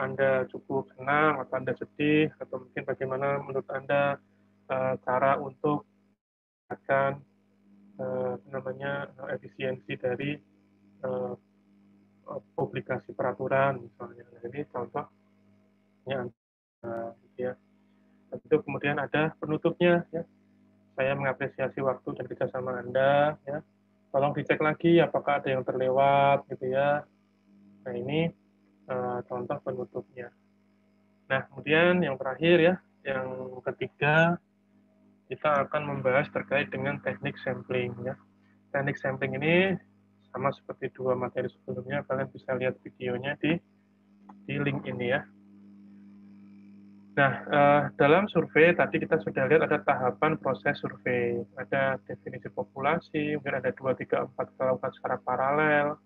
A: Anda cukup senang atau Anda sedih, atau mungkin bagaimana menurut Anda cara untuk meningkatkan efisiensi dari publikasi peraturan misalnya. Nah, ini contohnya gitu ya. Itu kemudian ada penutupnya ya. Saya mengapresiasi waktu dan kerjasama Anda ya. Tolong dicek lagi apakah ada yang terlewat gitu ya. Nah, ini contoh penutupnya. Nah, kemudian yang terakhir ya, yang ketiga, kita akan membahas terkait dengan teknik sampling ya. Teknik sampling ini sama seperti dua materi sebelumnya, kalian bisa lihat videonya di link ini ya. Nah, dalam survei tadi kita sudah lihat ada tahapan proses survei, ada definisi populasi, kemudian ada 2, 3, 4 dilakukan secara paralel,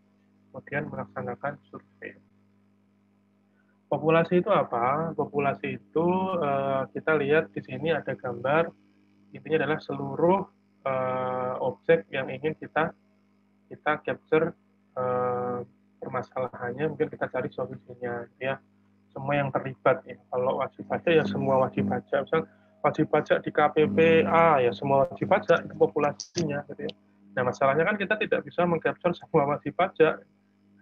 A: kemudian melaksanakan survei. Populasi itu apa? Populasi itu kita lihat di sini ada gambar, intinya adalah seluruh objek yang ingin kita capture permasalahannya, mungkin kita cari solusinya, ya. Semua yang terlibat ya. Kalau wajib pajak ya semua wajib pajak. Misal wajib pajak di KPPA ya semua wajib pajak itu populasinya gitu ya. Nah, masalahnya kan kita tidak bisa mengcapture semua wajib pajak.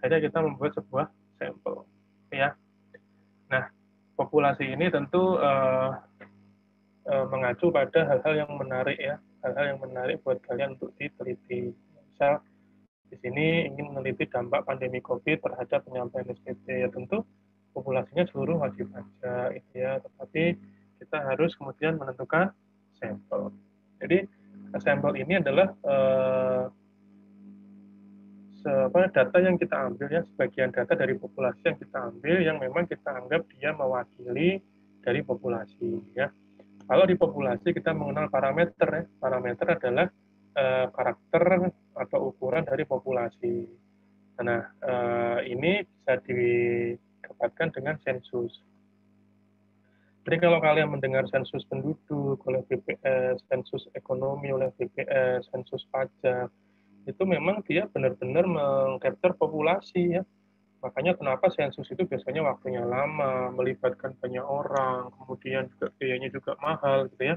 A: Akhirnya kita membuat sebuah sampel ya. Nah, populasi ini tentu mengacu pada hal-hal yang menarik ya, hal-hal yang menarik buat kalian untuk diteliti. Misal di sini ingin meneliti dampak pandemi COVID terhadap penyampaian SPT, ya tentu populasinya seluruh wajib pajak itu ya, tetapi kita harus kemudian menentukan sampel. Jadi sampel ini adalah data yang kita ambil ya, sebagian data dari populasi yang kita ambil yang memang kita anggap dia mewakili dari populasi ya. Kalau di populasi kita mengenal parameter ya, parameter adalah karakter atau ukuran dari populasi. Nah, ini bisa didapatkan dengan sensus. Jadi kalau kalian mendengar sensus penduduk oleh BPS, sensus ekonomi oleh BPS, sensus pajak, itu memang dia benar-benar mengcapture populasi ya. Makanya kenapa sensus itu biasanya waktunya lama, melibatkan banyak orang, kemudian juga biayanya juga mahal gitu ya.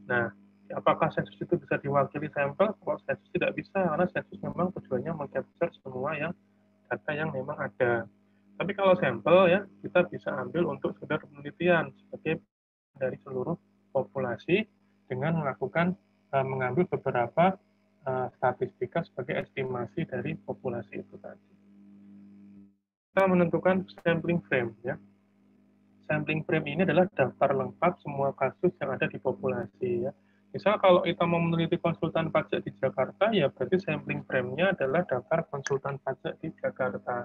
A: Nah, apakah sensus itu bisa diwakili sampel? Kalau sensus tidak bisa, karena sensus memang tujuannya mengcapture semua yang data yang memang ada. Tapi kalau sampel ya, kita bisa ambil untuk sekedar penelitian sebagai dari seluruh populasi, dengan melakukan mengambil beberapa statistika sebagai estimasi dari populasi itu tadi. Kita menentukan sampling frame ya. Sampling frame ini adalah daftar lengkap semua kasus yang ada di populasi ya. Misal kalau kita mau meneliti konsultan pajak di Jakarta, ya berarti sampling frame-nya adalah daftar konsultan pajak di Jakarta.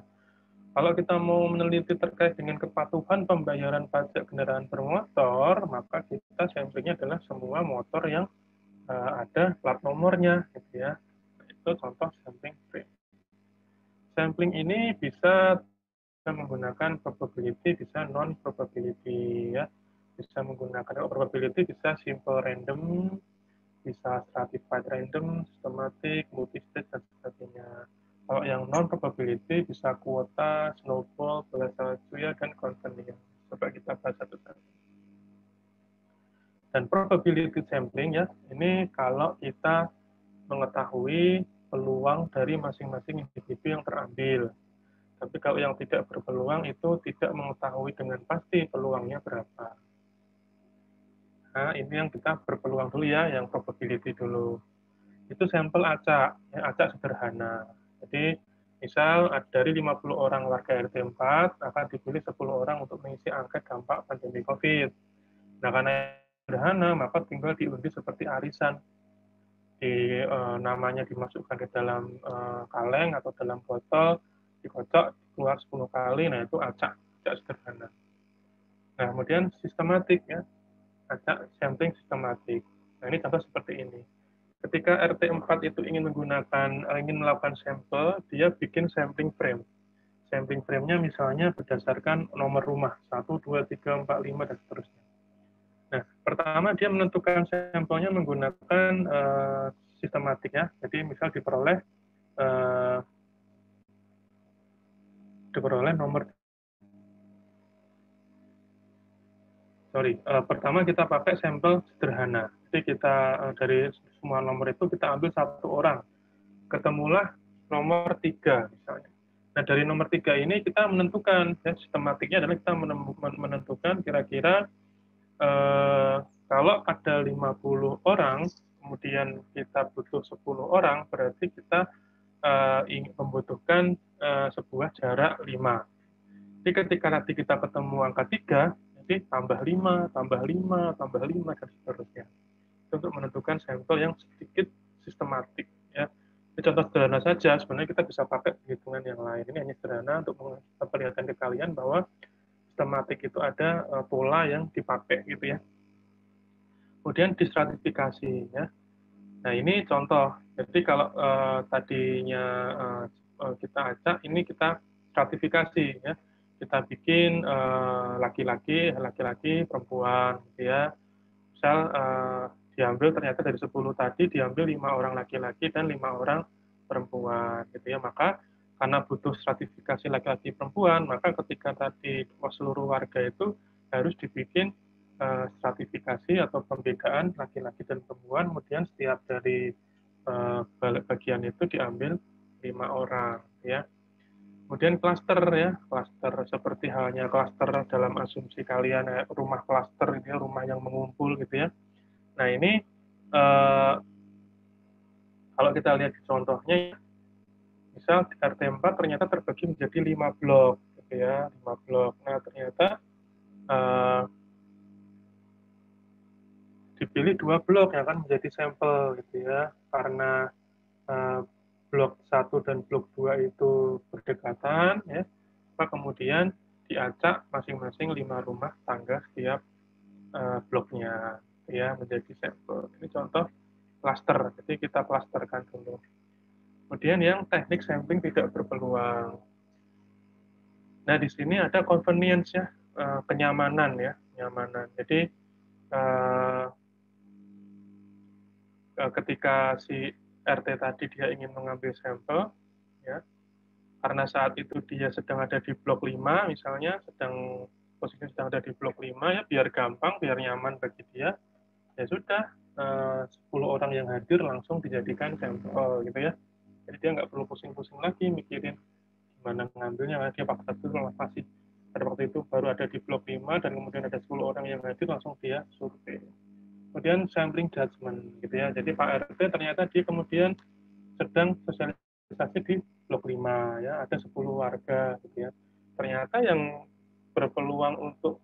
A: Kalau kita mau meneliti terkait dengan kepatuhan pembayaran pajak kendaraan bermotor, maka kita samplingnya adalah semua motor yang ada plat nomornya, gitu ya. Itu contoh sampling frame. Sampling ini bisa menggunakan probability, bisa non probability, ya. Bisa menggunakan probability, bisa simple random, bisa stratified random, systematic, multi-stage dan sebagainya. Kalau yang non-probability bisa kuota, snowball, bola salju, ya, dan convenience. Coba kita bahas satu-satu. Dan probability sampling, ya, ini kalau kita mengetahui peluang dari masing-masing individu yang terambil. Tapi kalau yang tidak berpeluang itu tidak mengetahui dengan pasti peluangnya berapa. Nah, ini yang kita berpeluang dulu ya, yang probability dulu. Itu sampel acak, ya, acak sederhana. Jadi, misal dari 50 orang warga RT 4 akan dipilih 10 orang untuk mengisi angket dampak pandemi COVID. Nah, karena sederhana, maka tinggal diundi seperti arisan. Namanya dimasukkan ke dalam kaleng atau dalam botol, dikocok, keluar 10 kali, nah itu acak sederhana. Nah, kemudian sistematik ya, acak sampling sistematik. Nah, ini contoh seperti ini. Ketika RT 4 itu ingin melakukan sampel, dia bikin sampling frame. Sampling frame-nya misalnya berdasarkan nomor rumah, 1, 2, 3, 4, 5, dan seterusnya. Nah, pertama dia menentukan sampelnya menggunakan sistematik ya. Jadi misal diperoleh nomor pertama kita pakai sampel sederhana. Jadi kita dari semua nomor itu kita ambil satu orang. Ketemulah nomor 3 misalnya. Nah, dari nomor 3 ini kita menentukan, ya, sistematiknya adalah kita menentukan kira-kira kalau ada 50 orang, kemudian kita butuh 10 orang, berarti kita membutuhkan sebuah jarak 5. Jadi ketika nanti kita ketemu angka 3, jadi tambah 5, tambah 5, tambah 5, dan seterusnya. Itu untuk menentukan sampel yang sedikit sistematik. Ya. Ini contoh sederhana saja, sebenarnya kita bisa pakai perhitungan yang lain. Ini hanya sederhana untuk memperlihatkan ke kalian bahwa sistematik itu ada pola yang dipakai, gitu ya. Kemudian distratifikasi. Ya. Nah, ini contoh. Jadi kalau tadinya kita acak, ini kita stratifikasi. Ya. Kita bikin laki-laki, perempuan, gitu ya. Misal diambil ternyata dari 10 tadi diambil 5 orang laki-laki dan 5 orang perempuan, gitu ya. Maka karena butuh stratifikasi laki-laki perempuan, maka ketika tadi seluruh warga itu harus dibikin stratifikasi atau pembedaan laki-laki dan perempuan, kemudian setiap dari bagian itu diambil 5 orang, ya. Kemudian klaster ya, klaster seperti halnya klaster dalam asumsi kalian rumah klaster, gitu ya, rumah yang mengumpul, gitu ya. Nah, ini kalau kita lihat di contohnya, misal RT 4 ternyata terbagi menjadi 5 blok, gitu ya, 5 blok. Nah, ternyata dipilih 2 blok yang akan menjadi sampel, gitu ya, karena blok 1 dan blok 2 itu berdekatan, ya, maka kemudian diacak masing-masing 5 rumah tangga setiap bloknya, ya, menjadi sampel. Ini contoh klaster, jadi kita klasterkan dulu. Kemudian yang teknik sampling tidak berpeluang. Nah, di sini ada convenience ya, kenyamanan ya, kenyamanan. Jadi ketika si RT tadi dia ingin mengambil sampel, ya, karena saat itu dia sedang ada di blok 5, misalnya, posisi sedang ada di blok 5, ya, biar gampang, biar nyaman bagi dia, ya sudah, 10 orang yang hadir langsung dijadikan sampel, gitu ya. Jadi dia nggak perlu pusing-pusing lagi mikirin gimana mengambilnya, dia masih pada waktu itu baru ada di blok 5, dan kemudian ada 10 orang yang hadir, langsung dia survei. Kemudian sampling judgment gitu ya. Jadi Pak RT ternyata dia kemudian sedang sosialisasi di blok 5 ya, ada 10 warga gitu ya. Ternyata yang berpeluang untuk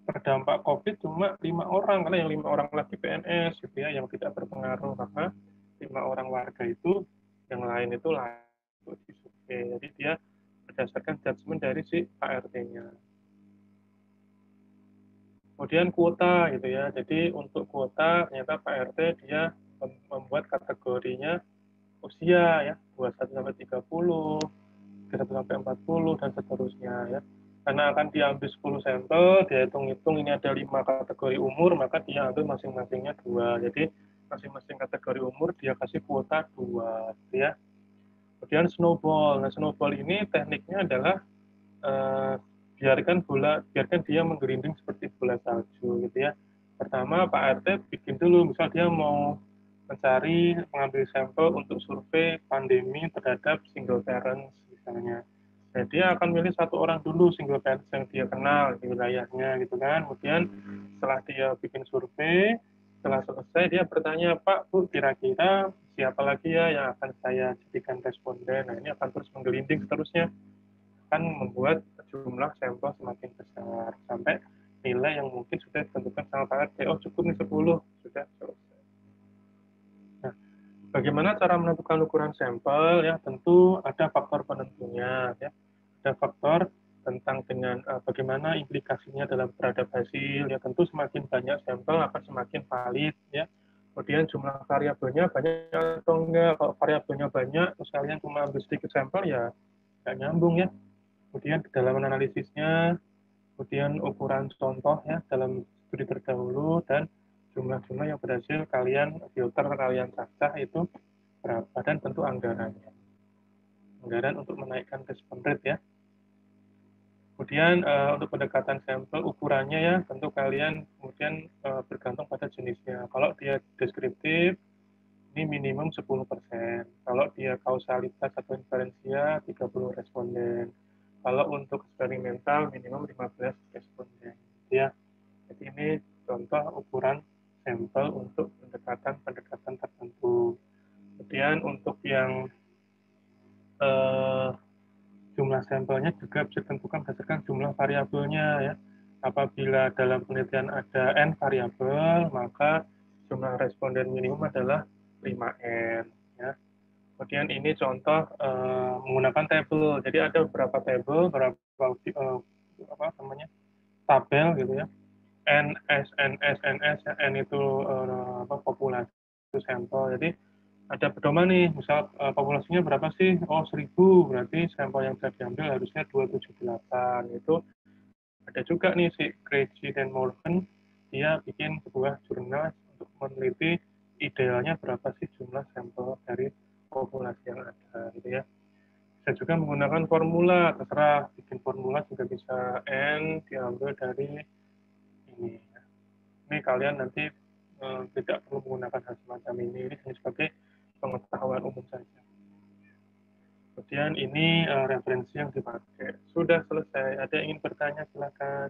A: terdampak COVID cuma 5 orang, karena yang 5 orang lagi PNS gitu ya, yang tidak berpengaruh. Maka 5 orang warga itu, yang lain itu langsung disurvei. Jadi dia berdasarkan judgment dari si Pak RT-nya. Kemudian kuota gitu ya. Jadi untuk kuota ternyata Pak RT dia membuat kategorinya usia ya, 21 sampai 30, 31 sampai 40 dan seterusnya ya. Karena akan diambil 10 sampel, dia hitung-hitung ini ada 5 kategori umur, maka dia ambil masing-masingnya 2. Jadi masing-masing kategori umur dia kasih kuota 2 gitu ya. Kemudian snowball. Nah, snowball ini tekniknya adalah biarkan dia menggelinding seperti bola salju gitu ya. Pertama Pak RT bikin dulu, misal dia mau mengambil sampel untuk survei pandemi terhadap single parents misalnya. Nah, dia akan milih 1 orang dulu single parents yang dia kenal di wilayahnya gitu kan. Kemudian setelah dia bikin survei, setelah selesai dia bertanya, Pak, Bu, kira-kira siapa lagi ya yang akan saya jadikan responden. Nah, ini akan terus menggelinding seterusnya, akan membuat jumlah sampel semakin besar sampai nilai yang mungkin sudah ditentukan sama Pak RT. Oh, cukup nih 10, sudah selesai. Nah, bagaimana cara menentukan ukuran sampel ya? Tentu ada faktor penentunya ya. Ada faktor tentang dengan bagaimana implikasinya dalam terhadap hasil ya. Tentu semakin banyak sampel akan semakin valid ya. Kemudian jumlah variabelnya banyak atau enggak. Kalau variabelnya banyak terus kalian cuma ambil sedikit sampel ya nggak nyambung ya. Kemudian kedalaman analisisnya, kemudian ukuran contoh ya dalam studi terdahulu, dan jumlah-jumlah yang berhasil kalian filter, kalian cacah itu berapa, dan tentu anggarannya. Anggaran untuk menaikkan respon rate ya. Kemudian untuk pendekatan sampel ukurannya ya, tentu kalian kemudian bergantung pada jenisnya. Kalau dia deskriptif, ini minimum 10%. Kalau dia kausalitas atau inferensia, 30 responden. Kalau untuk eksperimental minimum 15 responden ya. Jadi ini contoh ukuran sampel untuk pendekatan tertentu. Kemudian untuk yang jumlah sampelnya juga bisa ditentukan berdasarkan jumlah variabelnya ya. Apabila dalam penelitian ada n variabel, maka jumlah responden minimum adalah 5n ya. Kemudian ini contoh menggunakan tabel. Jadi ada beberapa tabel, tabel gitu ya. NS, N itu populasi sampel. Jadi ada pedoman nih, misal populasinya berapa sih? Oh 1000, berarti sampel yang bisa diambil harusnya 278. Itu ada juga nih si Krejci dan Morgan, dia bikin sebuah jurnal untuk meneliti idealnya berapa sih jumlah sampel dari populasi yang ada gitu ya. Bisa juga menggunakan formula, terserah bikin formula juga bisa, N diambil dari ini. Ini kalian nanti tidak perlu menggunakan hal semacam ini hanya sebagai pengetahuan umum saja. Kemudian ini referensi yang dipakai. Sudah selesai. Ada yang ingin bertanya silakan.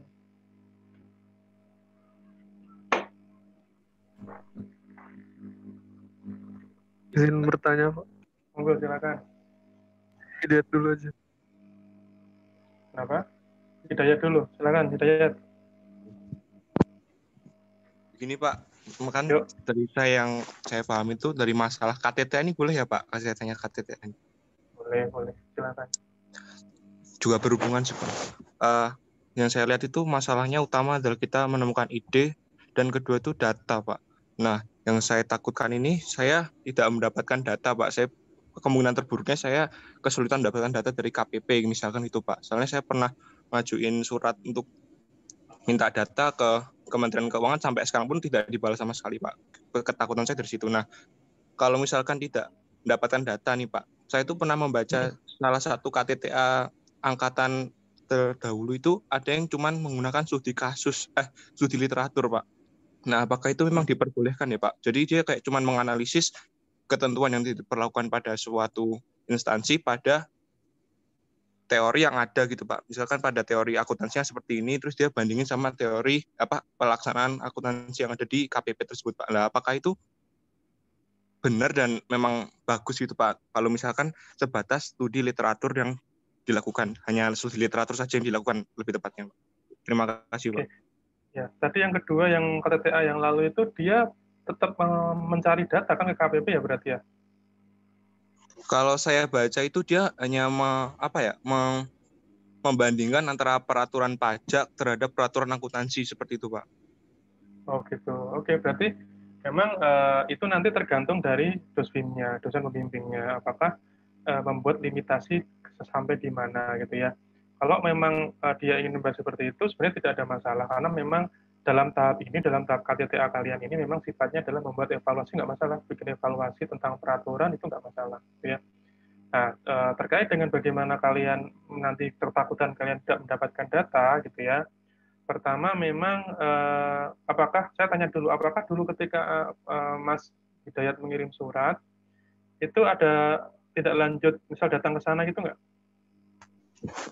H: Izin bertanya, Pak.
A: Monggo silakan.
H: Hidayat dulu aja.
A: Kenapa? Hidayat dulu. Silakan Hidayat.
O: Gini Pak, kan dari yang saya paham itu dari masalah KTT ini boleh ya Pak? Kasih tanya KTT ini.
A: Boleh. Silakan.
O: Juga berhubungan sih Pak. Yang saya lihat itu masalahnya utama adalah kita menemukan ide, dan kedua itu data Pak. Nah, yang saya takutkan ini saya tidak mendapatkan data Pak. Saya kemungkinan terburuknya saya kesulitan mendapatkan data dari KPP misalkan itu Pak. Soalnya saya pernah majuin surat untuk minta data ke Kementerian Keuangan, sampai sekarang pun tidak dibalas sama sekali Pak. Ketakutan saya dari situ. Nah, kalau misalkan tidak mendapatkan data nih Pak, saya itu pernah membaca salah satu KTTA angkatan terdahulu itu ada yang cuman menggunakan studi literatur Pak. Nah, apakah itu memang diperbolehkan ya Pak? Jadi dia kayak cuman menganalisis ketentuan yang diperlakukan pada suatu instansi pada teori yang ada gitu Pak. Misalkan pada teori akuntansinya seperti ini, terus dia bandingin sama teori pelaksanaan akuntansi yang ada di KPP tersebut Pak. Nah, apakah itu benar dan memang bagus gitu Pak? Kalau misalkan sebatas studi literatur yang dilakukan, hanya studi literatur saja yang dilakukan lebih tepatnya Pak. Terima kasih Pak.
A: Ya, tadi yang kedua yang KTTA yang lalu itu dia tetap mencari data kan ke KPP ya berarti ya?
O: Kalau saya baca itu dia hanya membandingkan antara peraturan pajak terhadap peraturan akuntansi seperti itu, Pak.
A: Oh gitu. Oke, berarti memang itu nanti tergantung dari dosbingnya, dosen pembimbingnya, apakah membuat limitasi sampai di mana gitu ya. Kalau memang dia ingin membahas seperti itu, sebenarnya tidak ada masalah karena memang dalam tahap KTTA kalian ini memang sifatnya adalah membuat evaluasi, nggak masalah, bikin evaluasi tentang peraturan itu nggak masalah, gitu ya. Nah, terkait dengan bagaimana kalian nanti ketakutan kalian tidak mendapatkan data, gitu ya. Pertama, memang apakah saya tanya dulu, apakah dulu ketika Mas Hidayat mengirim surat itu ada tidak lanjut, misal datang ke sana gitu nggak?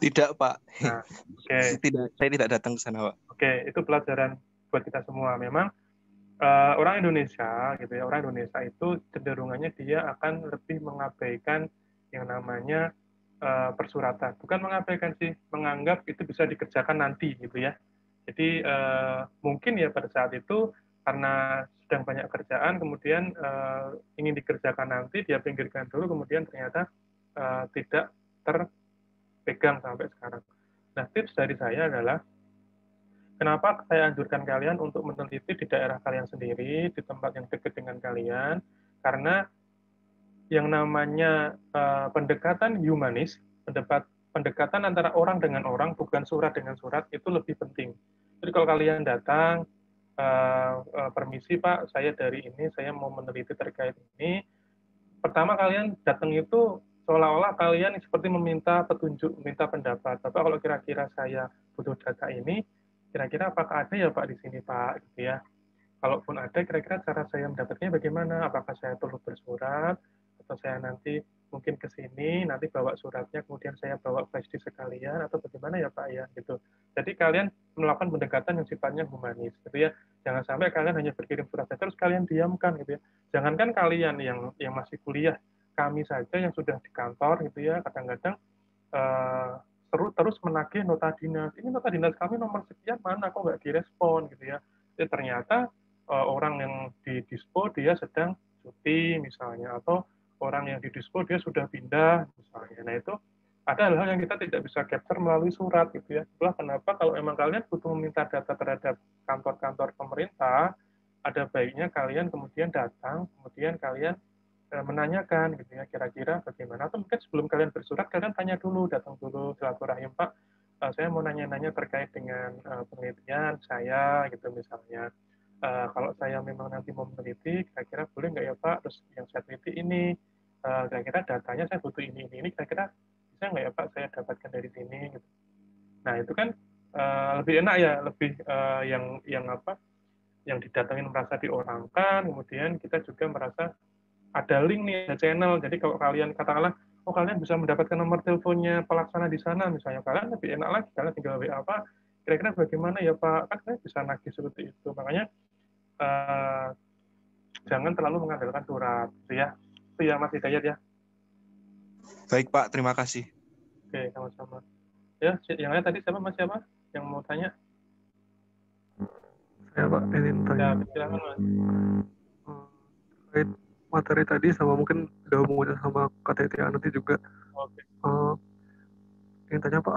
O: Tidak, Pak.
A: Nah, okay.
O: Saya tidak datang ke sana, Pak.
A: Oke, itu pelajaran buat kita semua. Memang orang Indonesia, gitu ya, orang Indonesia itu cenderungannya dia akan lebih mengabaikan yang namanya persuratan. Bukan mengabaikan sih, menganggap itu bisa dikerjakan nanti, gitu ya. Jadi mungkin ya pada saat itu karena sedang banyak kerjaan, kemudian ingin dikerjakan nanti, dia pinggirkan dulu, kemudian ternyata tidak terpegang sampai sekarang. Nah, tips dari saya adalah, kenapa saya anjurkan kalian untuk meneliti di daerah kalian sendiri, di tempat yang dekat dengan kalian, karena yang namanya pendekatan humanis, pendekatan antara orang dengan orang, bukan surat dengan surat, itu lebih penting. Jadi kalau kalian datang, permisi Pak, saya dari ini, saya mau meneliti terkait ini, pertama kalian datang itu seolah-olah kalian seperti meminta petunjuk, meminta pendapat. Bapak kalau kira-kira saya butuh data ini, kira-kira apakah ada ya Pak di sini Pak, gitu ya. Kalaupun ada, kira-kira cara saya mendapatkannya bagaimana? Apakah saya perlu bersurat, atau saya nanti mungkin ke sini, nanti bawa suratnya, kemudian saya bawa flash disk sekalian, atau bagaimana ya Pak ya, gitu. Jadi kalian melakukan pendekatan yang sifatnya humanis, gitu ya. Jangan sampai kalian hanya berkirim surat saja, terus kalian diamkan, gitu ya. Jangankan kalian yang masih kuliah, kami saja yang sudah di kantor, gitu ya, kadang-kadang terus menagih nota dinas. Ini nota dinas kami nomor sekian, mana kok nggak direspon, gitu ya. Jadi ternyata orang yang di dispo dia sedang cuti misalnya, atau orang yang di dispo dia sudah pindah misalnya. Nah itu ada hal-hal yang kita tidak bisa capture melalui surat gitu ya. Itulah kenapa kalau memang kalian butuh meminta data terhadap kantor-kantor pemerintah, ada baiknya kalian kemudian datang, kemudian kalian menanyakan gitu ya, kira-kira bagaimana, atau mungkin sebelum kalian bersurat kalian tanya dulu, datang dulu silaturahim Pak, saya mau nanya-nanya terkait dengan penelitian saya gitu misalnya. Kalau saya memang nanti mau meneliti, kira-kira boleh nggak ya Pak, terus yang saya teliti ini, kira-kira datanya saya butuh ini, kira-kira bisa nggak ya Pak saya dapatkan dari sini gitu. Nah itu kan lebih enak ya, lebih yang didatangin merasa diorangkan, kemudian kita juga merasa ada link nih, ada channel. Jadi kalau kalian katakanlah, oh kalian bisa mendapatkan nomor teleponnya pelaksana di sana, misalnya kalian lebih enak lagi, kalian tinggal WA Pak, kira-kira bagaimana ya Pak, kan kalian bisa nagih seperti itu. Makanya jangan terlalu mengandalkan surat, gitu ya. Itu ya Mas Hidayat ya.
O: Baik Pak, terima kasih.
A: Oke, sama-sama. Ya, yang lain tadi siapa Mas, siapa yang mau tanya?
H: Saya Pak, izin tanya.
A: Ya, silakan Mas.
H: Terkait materi tadi sama mungkin ada hubungannya sama KTTA nanti juga.
A: Oke.
H: Ingin tanya Pak,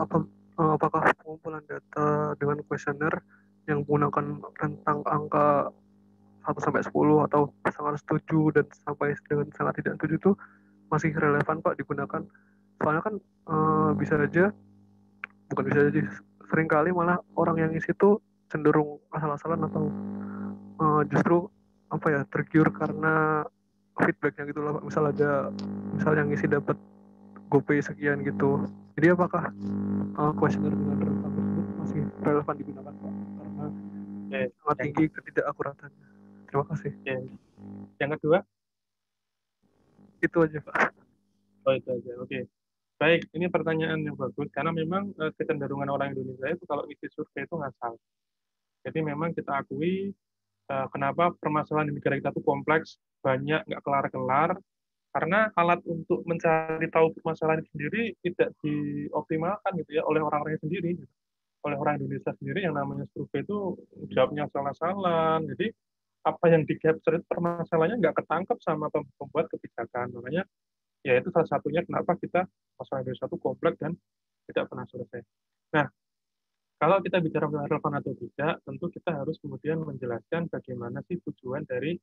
H: apakah pengumpulan data dengan kuesioner yang menggunakan rentang angka 1-10 atau sangat setuju dan sampai dengan sangat tidak setuju itu masih relevan Pak digunakan? Soalnya kan seringkali malah orang yang isi itu cenderung asal-asalan atau justru tergiur karena feedbacknya gitu lah Pak. Misal yang isi dapat GoPay sekian gitu. Jadi apakah kuesioner dengan rentang tersebut masih relevan digunakan Pak? Karena sangat tinggi ketidakakuratannya. Terima kasih.
A: Yang kedua?
H: Itu aja Pak.
A: Oh itu aja, oke. Baik, ini pertanyaan yang bagus karena memang kecenderungan orang Indonesia itu kalau isi survei itu ngasal. Jadi memang kita akui kenapa permasalahan di negara kita itu kompleks, banyak nggak kelar-kelar, karena alat untuk mencari tahu permasalahan sendiri tidak dioptimalkan gitu ya oleh orang-orangnya sendiri, gitu. Oleh orang Indonesia sendiri yang namanya survei itu jawabnya salah-salah. Jadi apa yang di capture itu permasalahannya nggak ketangkep sama pembuat kebijakan. Makanya ya itu salah satunya kenapa kita masalah Indonesia itu kompleks dan tidak pernah selesai. Nah, kalau kita bicara relevan atau tidak, tentu kita harus kemudian menjelaskan bagaimana sih tujuan dari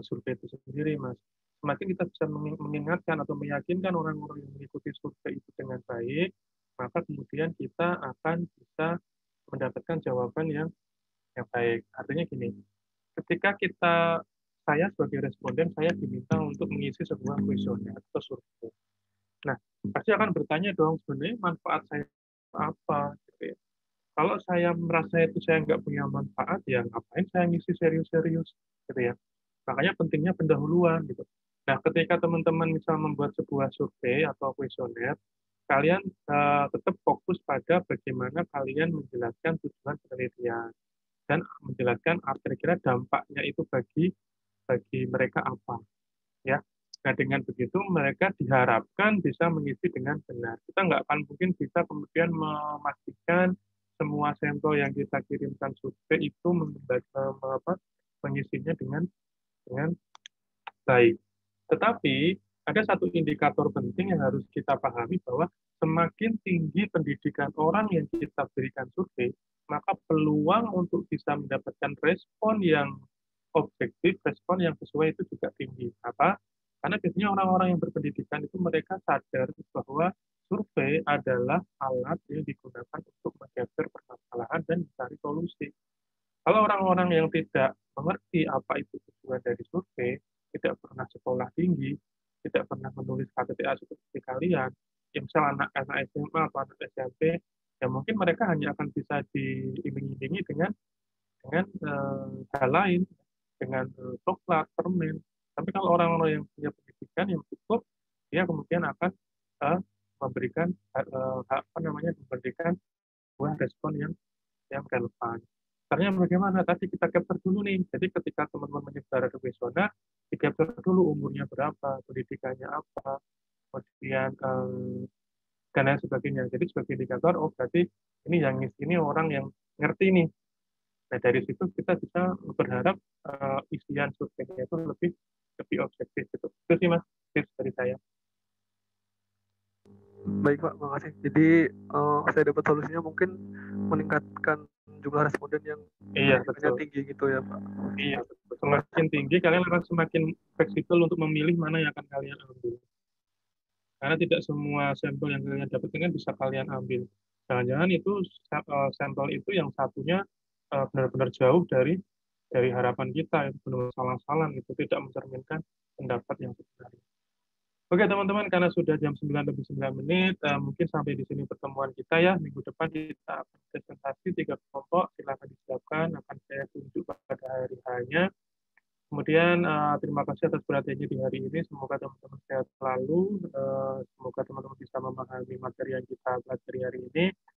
A: survei itu sendiri, Mas. Semakin kita bisa mengingatkan atau meyakinkan orang-orang yang mengikuti survei itu dengan baik, maka kemudian kita akan bisa mendapatkan jawaban yang baik. Artinya gini, ketika saya sebagai responden, saya diminta untuk mengisi sebuah kuesioner atau survei. Nah, pasti akan bertanya dong, sebenarnya manfaat saya apa? Gitu ya. Kalau saya merasa itu saya nggak punya manfaat, ya ngapain saya ngisi serius-serius, gitu ya. Makanya pentingnya pendahuluan, gitu. Nah, ketika teman-teman misal membuat sebuah survei atau kuesioner, kalian tetap fokus pada bagaimana kalian menjelaskan tujuan penelitian dan menjelaskan kira-kira dampaknya itu bagi mereka apa, ya. Nah, dengan begitu mereka diharapkan bisa mengisi dengan benar. Kita nggak akan mungkin bisa kemudian memastikan semua sampel yang kita kirimkan survei itu mengisinya dengan baik. Tetapi ada satu indikator penting yang harus kita pahami bahwa semakin tinggi pendidikan orang yang kita berikan survei, maka peluang untuk bisa mendapatkan respon yang objektif, respon yang sesuai itu juga tinggi. Apa? Karena biasanya orang-orang yang berpendidikan itu mereka sadar bahwa survei adalah alat yang digunakan untuk mengcapture permasalahan dan mencari solusi. Kalau orang-orang yang tidak mengerti apa itu tujuan dari survei, tidak pernah sekolah tinggi, tidak pernah menulis KTTA seperti kalian, ya misal anak SMA atau anak SMP, ya mungkin mereka hanya akan bisa diiming-imingi dengan hal lain, dengan coklat, permen. Tapi kalau orang-orang yang punya pendidikan yang cukup, dia kemudian akan memberikan sebuah respon yang relevan. Caranya bagaimana? Tadi kita capture dulu nih. Jadi ketika teman-teman menyebar ke kuesioner, di capture dulu umurnya berapa, pendidikannya apa, kemudian dan lain sebagainya. Jadi sebagai indikator, oh berarti ini yang ngisi ini orang yang ngerti nih. Nah, dari situ kita bisa berharap isian surveinya itu lebih objektif. Gitu. Itu sih Mas, tips dari saya.
H: Baik Pak, makasih. Jadi saya dapat solusinya mungkin meningkatkan jumlah responden yang tinggi gitu ya Pak.
A: Iya, semakin tinggi kalian akan semakin fleksibel untuk memilih mana yang akan kalian ambil. Karena tidak semua sampel yang kalian dapatkan kan bisa kalian ambil. Jangan-jangan itu sampel itu yang satunya benar-benar jauh dari harapan kita, itu benar-benar salah-salah, itu tidak mencerminkan pendapat yang sebenarnya. Oke teman-teman, karena sudah jam 9:09, mungkin sampai di sini pertemuan kita ya. Minggu depan kita akan presentasi 3 kelompok, silakan disiapkan, akan saya tunjuk pada hari hanya. Kemudian terima kasih atas perhatiannya di hari ini, semoga teman-teman sehat selalu, semoga teman-teman bisa memahami materi yang kita pelajari hari ini.